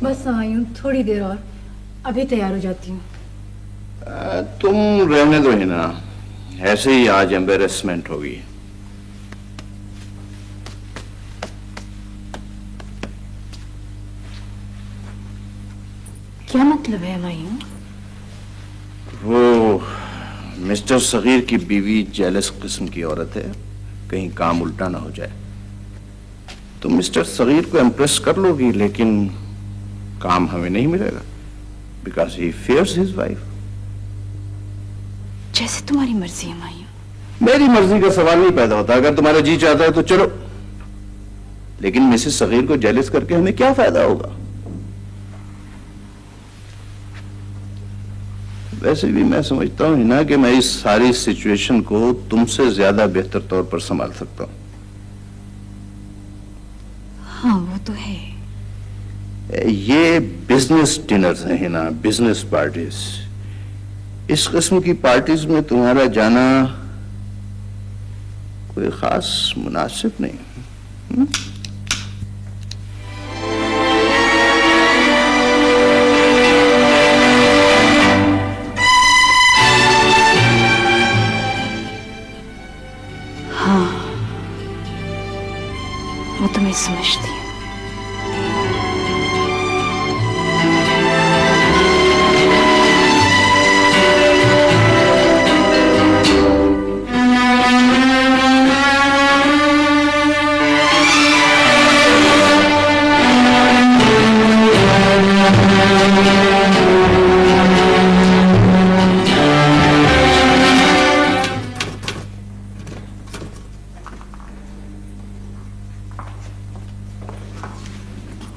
बस आई हूँ, थोड़ी देर और, अभी तैयार हो जाती हूँ। तुम रहने दो ही ना, ऐसे ही आज एम्बेरसमेंट होगी। क्या मतलब है हुमायूं? वो मिस्टर सगीर की बीवी जेलस किस्म की औरत है, कहीं काम उल्टा ना हो जाए। तुम मिस्टर सगीर को इम्प्रेस कर लोगी, लेकिन काम हमें नहीं मिलेगा, because he fears his wife. जैसे तुम्हारी मर्जी है हुमायूं। मेरी मर्जी का सवाल नहीं पैदा होता। अगर तुम्हारा जी चाहता है तो चलो, लेकिन मिसेस सगीर को जेलस करके हमें क्या फायदा होगा? वैसे भी मैं समझता हूं ना कि मैं इस सारी सिचुएशन को तुमसे ज्यादा बेहतर तौर पर संभाल सकता हूं। हाँ वो तो है। ये बिजनेस डिनर्स हैं ना, बिजनेस पार्टीज। इस किस्म की पार्टीज में तुम्हारा जाना कोई खास मुनासिब नहीं। हाँ वो तो मैं समझती हूँ।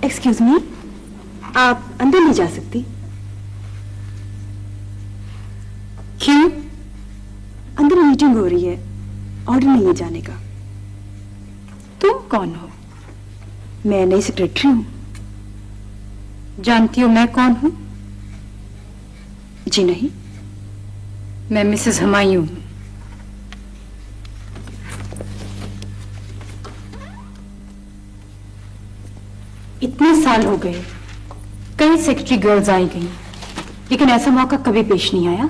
एक्सक्यूज मी, आप अंदर नहीं जा सकती? क्यों? अंदर मीटिंग हो रही है, ऑर्डर नहीं है जाने का। तुम कौन हो? मैं नई सेक्रेटरी हूँ। जानती हो मैं कौन हूँ? जी नहीं। मैं मिसेस हुमायूं हूँ। इतने साल हो गए, कई सेक्रेटरी गर्ल्स आई गई, लेकिन ऐसा मौका कभी पेश नहीं आया।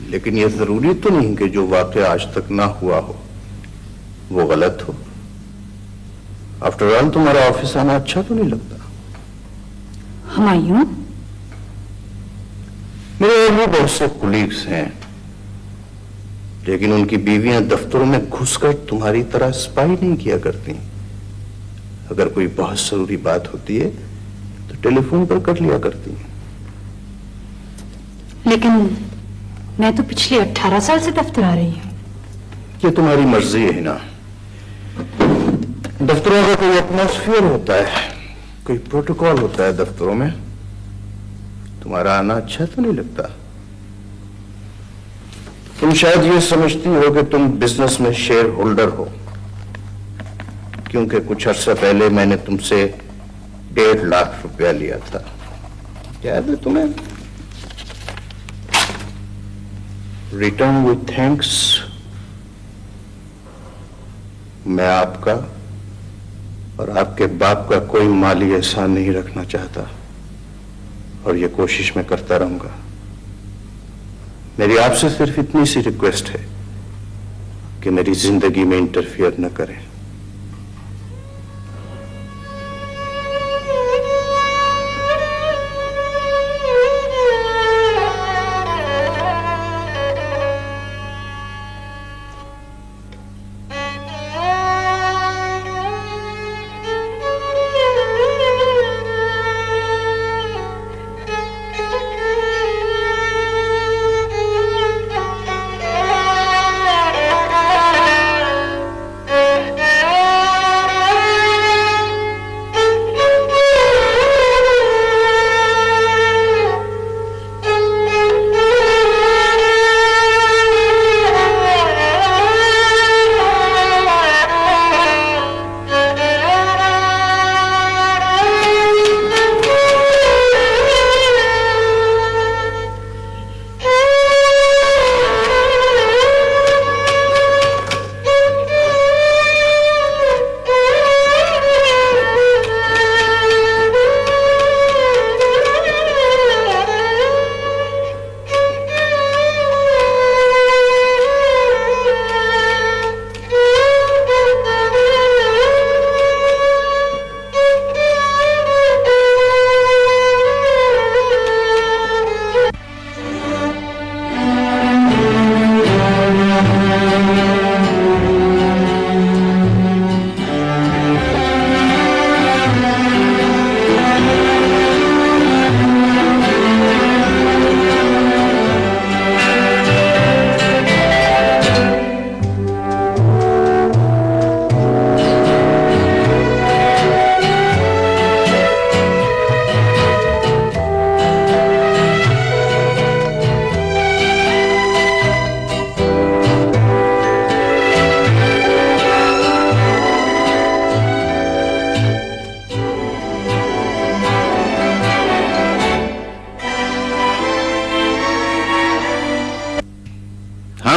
लेकिन यह जरूरी तो नहीं कि जो वाकया आज तक ना हुआ हो वो गलत हो। आफ्टर ऑल तुम्हारा ऑफिस आना अच्छा तो नहीं लगता? हुमायूं, मेरे और भी बहुत से कुलीग्स हैं, लेकिन उनकी बीवियां दफ्तरों में घुसकर तुम्हारी तरह स्पाई नहीं किया करती। अगर कोई बहुत जरूरी बात होती है तो टेलीफोन पर कर लिया करती हैं। लेकिन मैं तो पिछले 18 साल से दफ्तर आ रही हूँ। ये तुम्हारी मर्जी है ना। दफ्तरों का कोई एटमॉस्फेयर होता है, कोई प्रोटोकॉल होता है दफ्तरों में। तुम्हारा आना अच्छा तो नहीं लगता? तुम शायद ये समझती हो कि तुम बिजनेस में शेयर होल्डर हो, क्योंकि कुछ अर्सा पहले मैंने तुमसे 1.5 लाख रुपया लिया था। याद है तुम्हें? Return with thanks. मैं आपका और आपके बाप का कोई माली एहसान नहीं रखना चाहता, और ये कोशिश मैं करता रहूंगा। मेरी आपसे सिर्फ इतनी सी रिक्वेस्ट है कि मेरी जिंदगी में इंटरफियर न करें।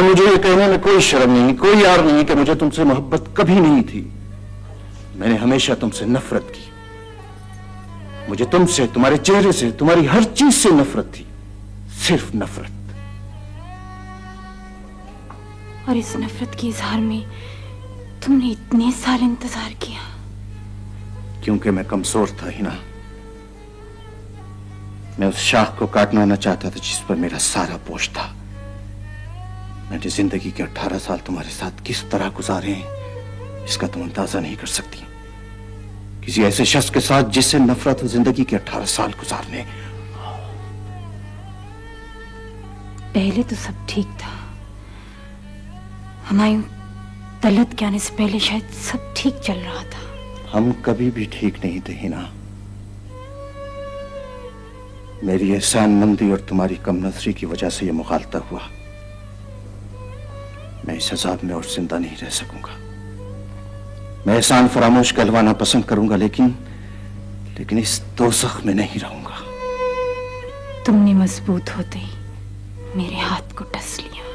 मुझे ये कहने में कोई शर्म नहीं, कोई यार नहीं कि मुझे तुमसे मोहब्बत कभी नहीं थी। मैंने हमेशा तुमसे नफरत की। मुझे तुमसे, तुम्हारे चेहरे से, तुम्हारी हर चीज से नफरत थी, सिर्फ नफरत। और इस नफरत के इजहार में तुमने इतने साल इंतजार किया? क्योंकि मैं कमजोर था ही ना। मैं उस शाख को काटना न चाहता था जिस पर मेरा सारा बोझ था। मैंने जिंदगी के 18 साल तुम्हारे साथ किस तरह गुजारे हैं इसका तुम अंदाजा नहीं कर सकती। किसी ऐसे शख्स के साथ जिससे नफरत हो जिंदगी के 18 साल गुजारने। पहले तो सब ठीक था, हमायूं तलत के आने से पहले शायद सब ठीक चल रहा था। हम कभी भी ठीक नहीं थे हिना। मेरी एहसानमंदी और तुम्हारी कम नजरी की वजह से यह मुखालता हुआ। मैं इस अजाब में और जिंदा नहीं रह सकूंगा। मैं एहसान फरामोश कहलवाना पसंद करूंगा, लेकिन इस दोज़ख में नहीं रहूंगा। तुमने मजबूत होते ही मेरे हाथ को टस लिया।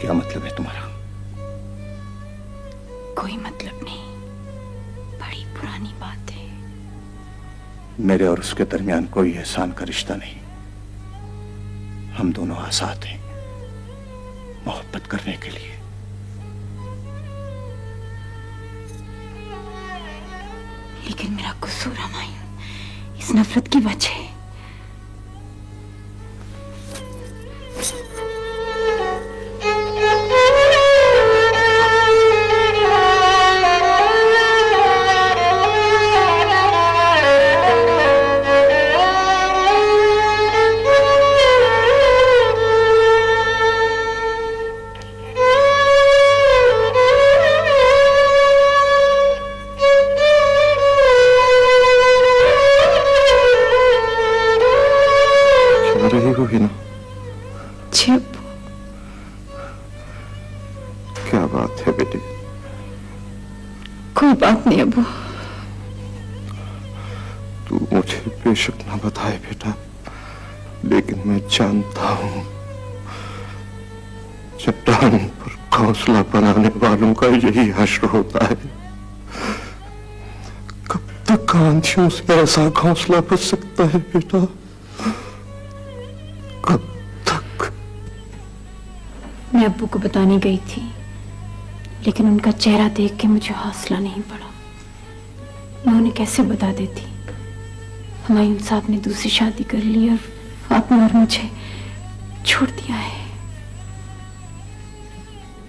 क्या मतलब है तुम्हारा? कोई मतलब नहीं, बड़ी पुरानी बात है। मेरे और उसके दरमियान कोई एहसान का रिश्ता नहीं। हम दोनों आजाद हैं मोहब्बत करने के लिए। लेकिन मेरा कसूर हमायूं, इस नफरत की वजह। बात है बेटे? कोई बात नहीं अबू। तू मुझे बेशक ना बताए बेटा, लेकिन मैं जानता हूं चट्टान पर घोंसला बनाने वालों का यही हश्र होता है। कब तक आंधियों से ऐसा घोंसला बच सकता है बेटा? कब तक? मैं अब्बू को बताने गई थी, लेकिन उनका चेहरा देख के मुझे हौसला नहीं पड़ा। मैं उन्हें कैसे बता देती? हुमायूं साहब ने दूसरी शादी कर ली और फातिमा और मुझे छोड़ दिया है।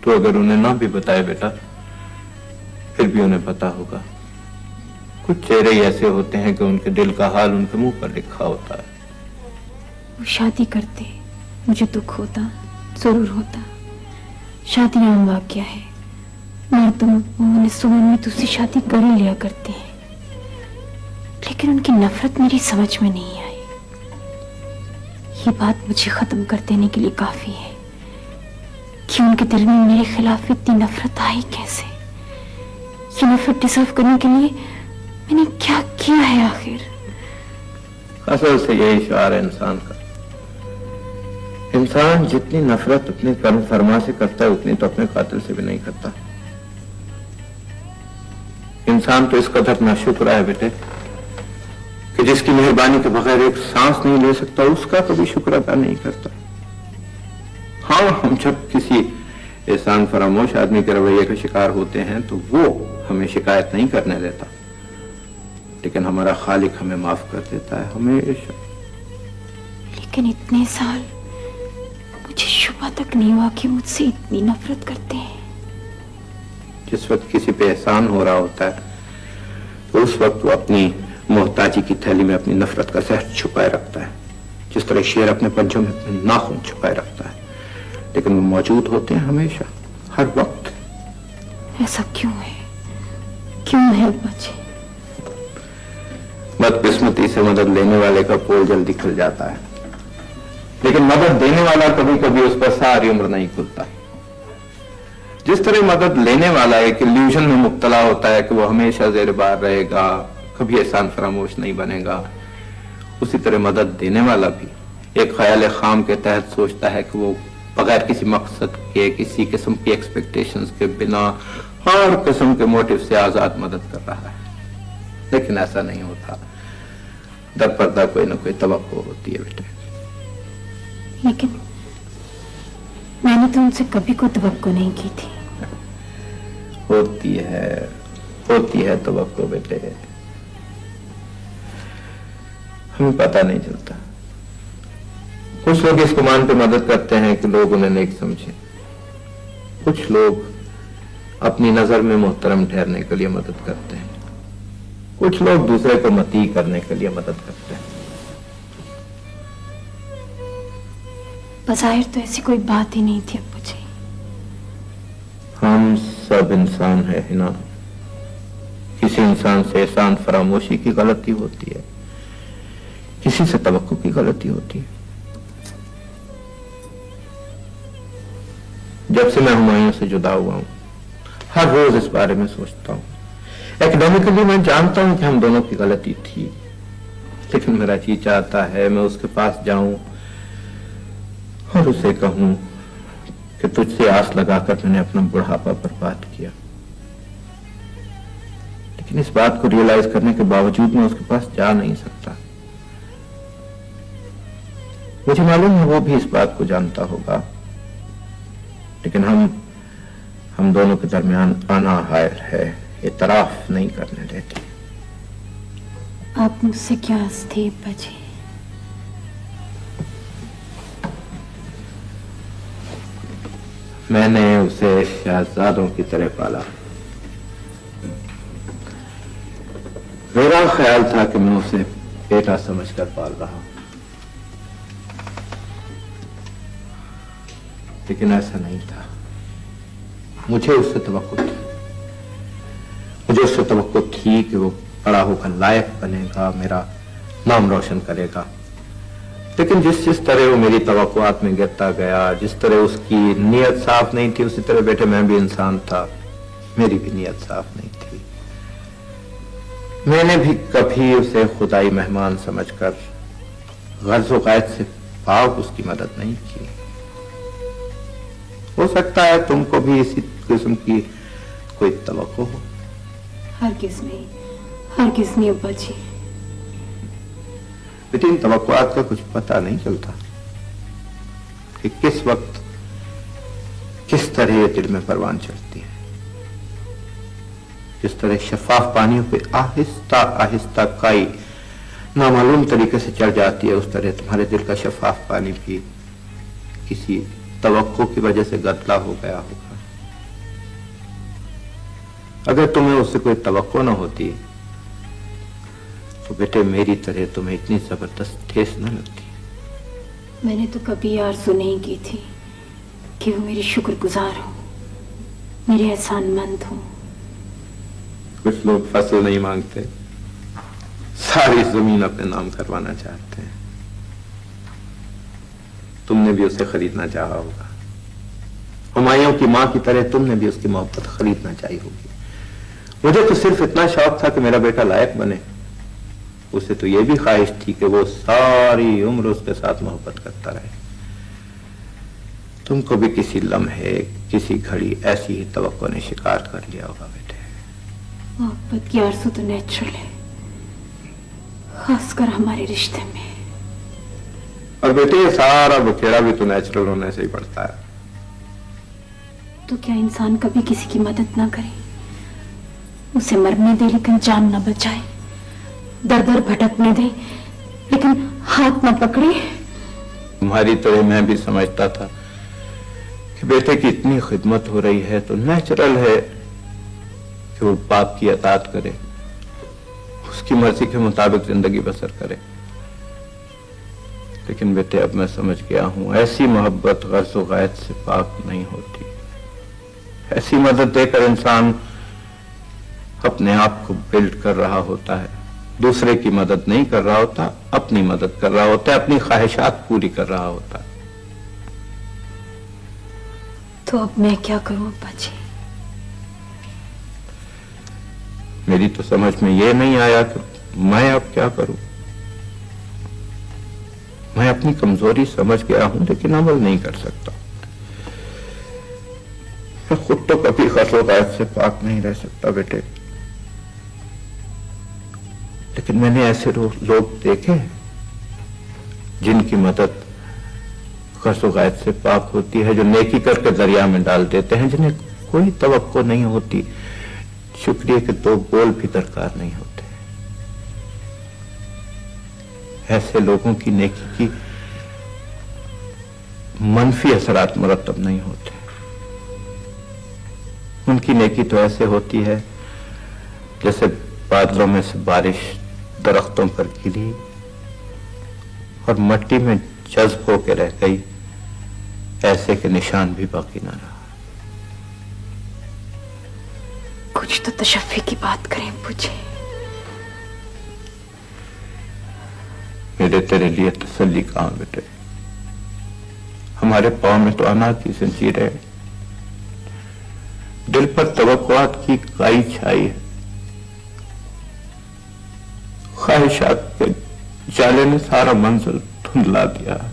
तो अगर उन्हें ना भी बताए बेटा, फिर भी उन्हें पता होगा। कुछ चेहरे ऐसे होते हैं कि उनके दिल का हाल उनके मुंह पर लिखा होता है। वो शादी करते, मुझे दुख होता, जरूर होता। शादी आम वाकया है। मर्दों उन्हें सुबह में दूसरी शादी कर ही लिया करते हैं, लेकिन उनकी नफरत मेरी समझ में नहीं आई। ये बात मुझे खत्म कर देने के लिए काफी है कि उनके दिल में मेरे खिलाफ इतनी नफरत आई कैसे। ये नफरत डिजर्व करने के लिए मैंने क्या किया है आखिर? असल से यही शार है इंसान का। इंसान जितनी नफरत अपने कर्म फरमा से करता है, उतनी तो अपने कातिल से भी नहीं करता। इंसान तो इस कदर नाशुक्र है बेटे कि जिसकी मेहरबानी के बगैर एक सांस नहीं ले सकता, उसका कभी शुक्र अदा नहीं करता। हाँ, हम जब किसी एहसान फरामोश आदमी के रवैये का शिकार होते हैं तो वो हमें शिकायत नहीं करने देता, लेकिन हमारा खालिक हमें माफ कर देता है हमेशा। लेकिन इतने साल मुझे शुबा तक नहीं हुआ कि मुझसे इतनी नफरत करते हैं। जिस वक्त किसी पे एहसान हो रहा होता है तो उस वक्त वो अपनी मोहताजी की थैली में अपनी नफरत का जहर छुपाए रखता है, जिस तरह शेर अपने पंजों में अपने नाखून छुपाए रखता है। लेकिन वो मौजूद होते हैं हमेशा, हर वक्त। ऐसा क्यों है? क्यों है अब्बा जी? बदकिस्मती से मदद लेने वाले का पोल जल्दी खुल जाता है, लेकिन मदद देने वाला कभी कभी उस पर सारी उम्र नहीं खुलता। जिस तरह मदद लेने वाला एक इल्यूजन में मुब्तला होता है कि वो हमेशा ज़ेर बार रहेगा, कभी एहसान फरामोश नहीं बनेगा, उसी तरह मदद देने वाला भी एक ख्याल खाम के तहत सोचता है कि वो बगैर किसी मकसद के, किसी किस्म की एक्सपेक्टेशंस के बिना हर किस्म के मोटिव से आजाद मदद कर रहा है। लेकिन ऐसा नहीं होता। दर पर्दा कोई ना कोई तवक्को होती है बेटे। लेकिन मैंने तो उनसे कभी कोई तवक्को नहीं की थी। होती है तवक्को बेटे, हमें पता नहीं चलता। कुछ लोग इस गुमान पे मदद करते हैं कि लोग उन्हें नेक समझें। कुछ लोग अपनी नजर में मोहतरम ठहरने के लिए मदद करते हैं। कुछ लोग दूसरे को मती करने के लिए मदद करते हैं। बज़ाहिर तो ऐसी कोई बात ही नहीं थी अब्बू जी। हम सब इंसान है ना। किसी इंसान से एहसान फरामोशी की गलती होती है, किसी से तवक्को की गलती होती है। जब से मैं हुमायूं से जुदा हुआ हूं, हर रोज इस बारे में सोचता हूं। एकेडमिकली मैं जानता हूं कि हम दोनों की गलती थी, लेकिन मेरा जी चाहता है मैं उसके पास जाऊं और उसे कहूं कि तुझसे आस लगाकर मैंने अपना बुढ़ापा बर्बाद किया। लेकिन इस बात को रियलाइज करने के बावजूद मैं उसके पास जा नहीं सकता। मुझे मालूम है वो भी इस बात को जानता होगा, लेकिन हम दोनों के दरमियान आना हायर है, इतराफ नहीं करने देती। आप मुझसे क्या हंसते अब्बा जी? मैंने उसे शहजादों की तरह पाला। मेरा ख्याल था कि मैं उसे बेटा समझकर पाल रहा हूं, लेकिन ऐसा नहीं था। मुझे उससे तवक्को थी कि वो बड़ा होकर लायक बनेगा, मेरा नाम रोशन करेगा। लेकिन जिस तरह वो मेरी तवक्कुआत में गिरता गया, जिस तरह उसकी नीयत साफ नहीं थी, उसी तरह बेटे मैं भी इंसान था, मेरी भी नीयत साफ नहीं थी। मैंने भी कभी उसे खुदाई मेहमान समझकर गर्ज़ व ग़ायत से पाक उसकी मदद नहीं की। हो सकता है तुमको भी इसी किस्म की कोई तवक्को हो। हरगिज़ नहीं अब्बा जी। लेकिन तवक्कुआत का कुछ पता नहीं चलता कि किस वक्त किस तरह ये दिल में परवान चढ़ती है। जिस तरह शफाफ पानियों पे आहिस्ता आहिस्ता काई नामालूम तरीके से चढ़ जाती है, उस तरह तुम्हारे दिल का शफाफ पानी भी किसी तवक्को की वजह से गदला हो गया होगा। अगर तुम्हें उससे कोई तवक्को न होती तो बेटे मेरी तरह तुम्हें इतनी जबरदस्त ठेस न लगती। मैंने तो कभी आरज़ू नहीं की थी कि वो मेरी शुक्रगुजार हो, मेरे एहसानमंद हो। कुछ लोग फसल नहीं मांगते, सारी जमीन अपने नाम करवाना चाहते हैं। तुमने भी उसे खरीदना चाहा होगा, हुमायूं की मां की तरह तुमने भी उसकी मोहब्बत खरीदना चाहिए होगी। मुझे तो सिर्फ इतना शौक था कि मेरा बेटा लायक बने। उसे तो यह भी ख्वाहिश थी कि वो सारी उम्र उसके साथ मोहब्बत करता रहे। तुमको भी किसी लम्हे, किसी घड़ी ऐसी ही तवक्को ने शिकार कर लिया होगा बेटे। मोहब्बत की आरज़ू तो नेचुरल है, खासकर हमारे रिश्ते में। और बेटे ये सारा बखेड़ा भी तो नेचुरल होने से ही पड़ता है। तो क्या इंसान कभी किसी की मदद ना करे, उसे मरने दे लेकिन जान न बचाए, दर दर भटकने दे लेकिन हाथ न पकड़े? तुम्हारी तरह मैं भी समझता था कि बेटे की इतनी खिदमत हो रही है तो नेचुरल है कि वो बाप की अतात करे, उसकी मर्जी के मुताबिक जिंदगी बसर करे। लेकिन बेटे अब मैं समझ गया हूं, ऐसी मोहब्बत गर्ज़ व ग़ायत से पाक नहीं होती। ऐसी मदद देकर इंसान अपने आप को बिल्ड कर रहा होता है, दूसरे की मदद नहीं कर रहा होता, अपनी मदद कर रहा होता है, अपनी ख्वाहिशात पूरी कर रहा होता है। तो अब मैं क्या करूं अब्बा जी? मेरी तो समझ में ये नहीं आया कि मैं अब क्या करूं। मैं अपनी कमजोरी समझ गया हूं लेकिन अमल नहीं कर सकता। मैं खुद तो कभी गर्ज़ व ग़ायत से पाक नहीं रह सकता बेटे, लेकिन मैंने ऐसे लोग देखे जिनकी मदद गर्ज़ व ग़ायत से पाक होती है, जो नेकी करके दरिया में डाल देते हैं, जिन्हें कोई तवक्को नहीं होती, शुक्रिया के दो बोल भी दरकार नहीं होते। ऐसे लोगों की नेकी की मनफी असरात मुरतब नहीं होते। उनकी नेकी तो ऐसे होती है जैसे बादलों में से बारिश दरख्तों पर गिरी और मट्टी में जज्ब होकर रह गई, ऐसे के निशान भी बाकी ना रहा। कुछ तो तशफ़ी की बात करें पूछे। मेरे तेरे लिए तसल्ली कहां बेटे, हमारे पांव में तो अनाथ की जंजीरें है, दिल पर तवक्कुआत की काई छाई है, ख्वाहिशात के जाले ने सारा मंजिल धुंधला दिया है।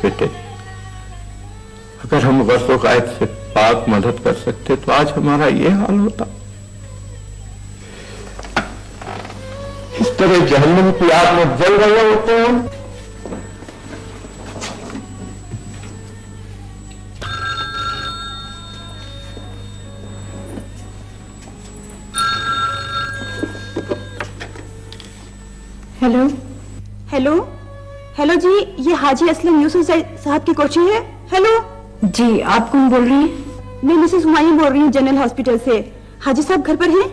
बेटे अगर हम गर्ज़ व ग़ायत से पाक मदद कर सकते तो आज हमारा ये हाल होता। इस तरह जहन्नम की आग में जल रहे होते हैं। हेलो हेलो हेलो जी, ये हाजी असलम यूसुफ साहब की कोचिंग है। हेलो जी, आप कौन बोल रही हैं? मैं मिसेस हुमायूं बोल रही हूँ, जनरल हॉस्पिटल से। हाजी साहब घर पर हैं?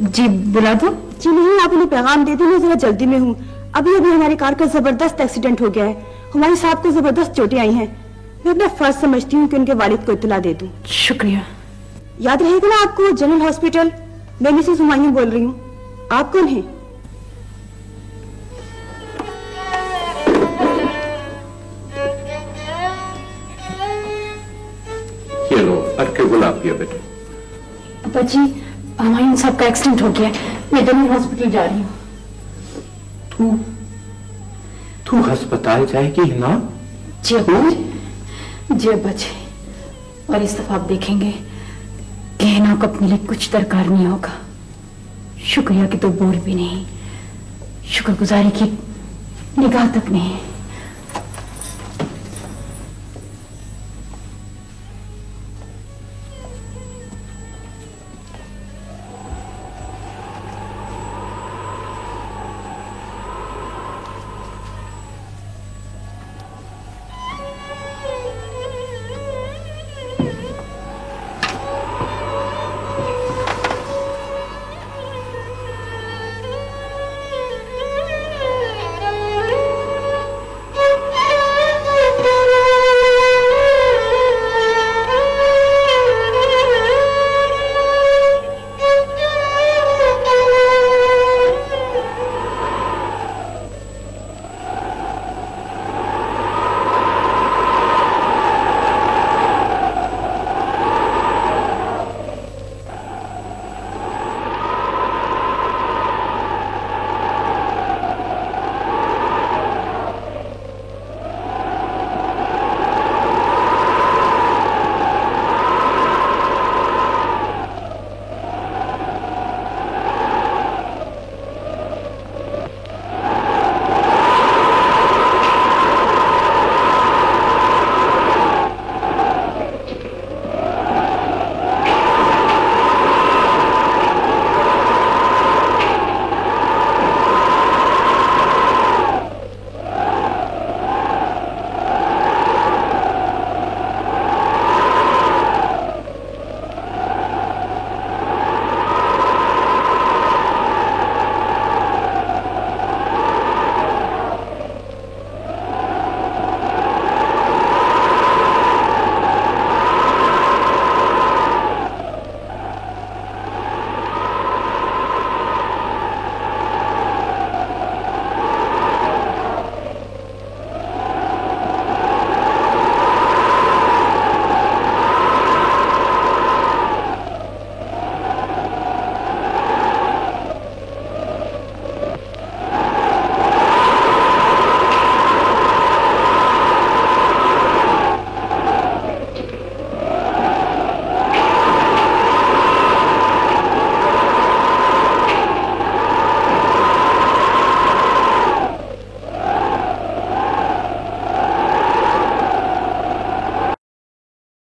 जी बुला दो। जी नहीं, आप उन्हें पैगाम दे दो, मैं जरा जल्दी में हूँ। अभी अभी हमारी कार का जबरदस्त एक्सीडेंट हो गया है, हुमायूं साहब को जबरदस्त चोटें आई हैं। मैं अपना फर्ज समझती हूँ कि उनके वालिद को इत्तला दे दूँ। शुक्रिया। याद रहेगा ना आपको, जनरल हॉस्पिटल। मैं मिसेस हुमायूं बोल रही हूँ। आप कौन हैं? अट के गुलाब पियो बेटे। अब्बा जी, हमायूं साहब का एक्सीडेंट हो गया है, मैं दिल्ली हॉस्पिटल जा रही हूँ। तू अस्पताल जाएगी ना? जी अब्बा जी, और इस दफा आप देखेंगे कि हिना को अपने लिए कुछ दरकार नहीं होगा। शुक्रिया की तो बोल भी नहीं, शुक्रगुजारी की निगाह तक नहीं।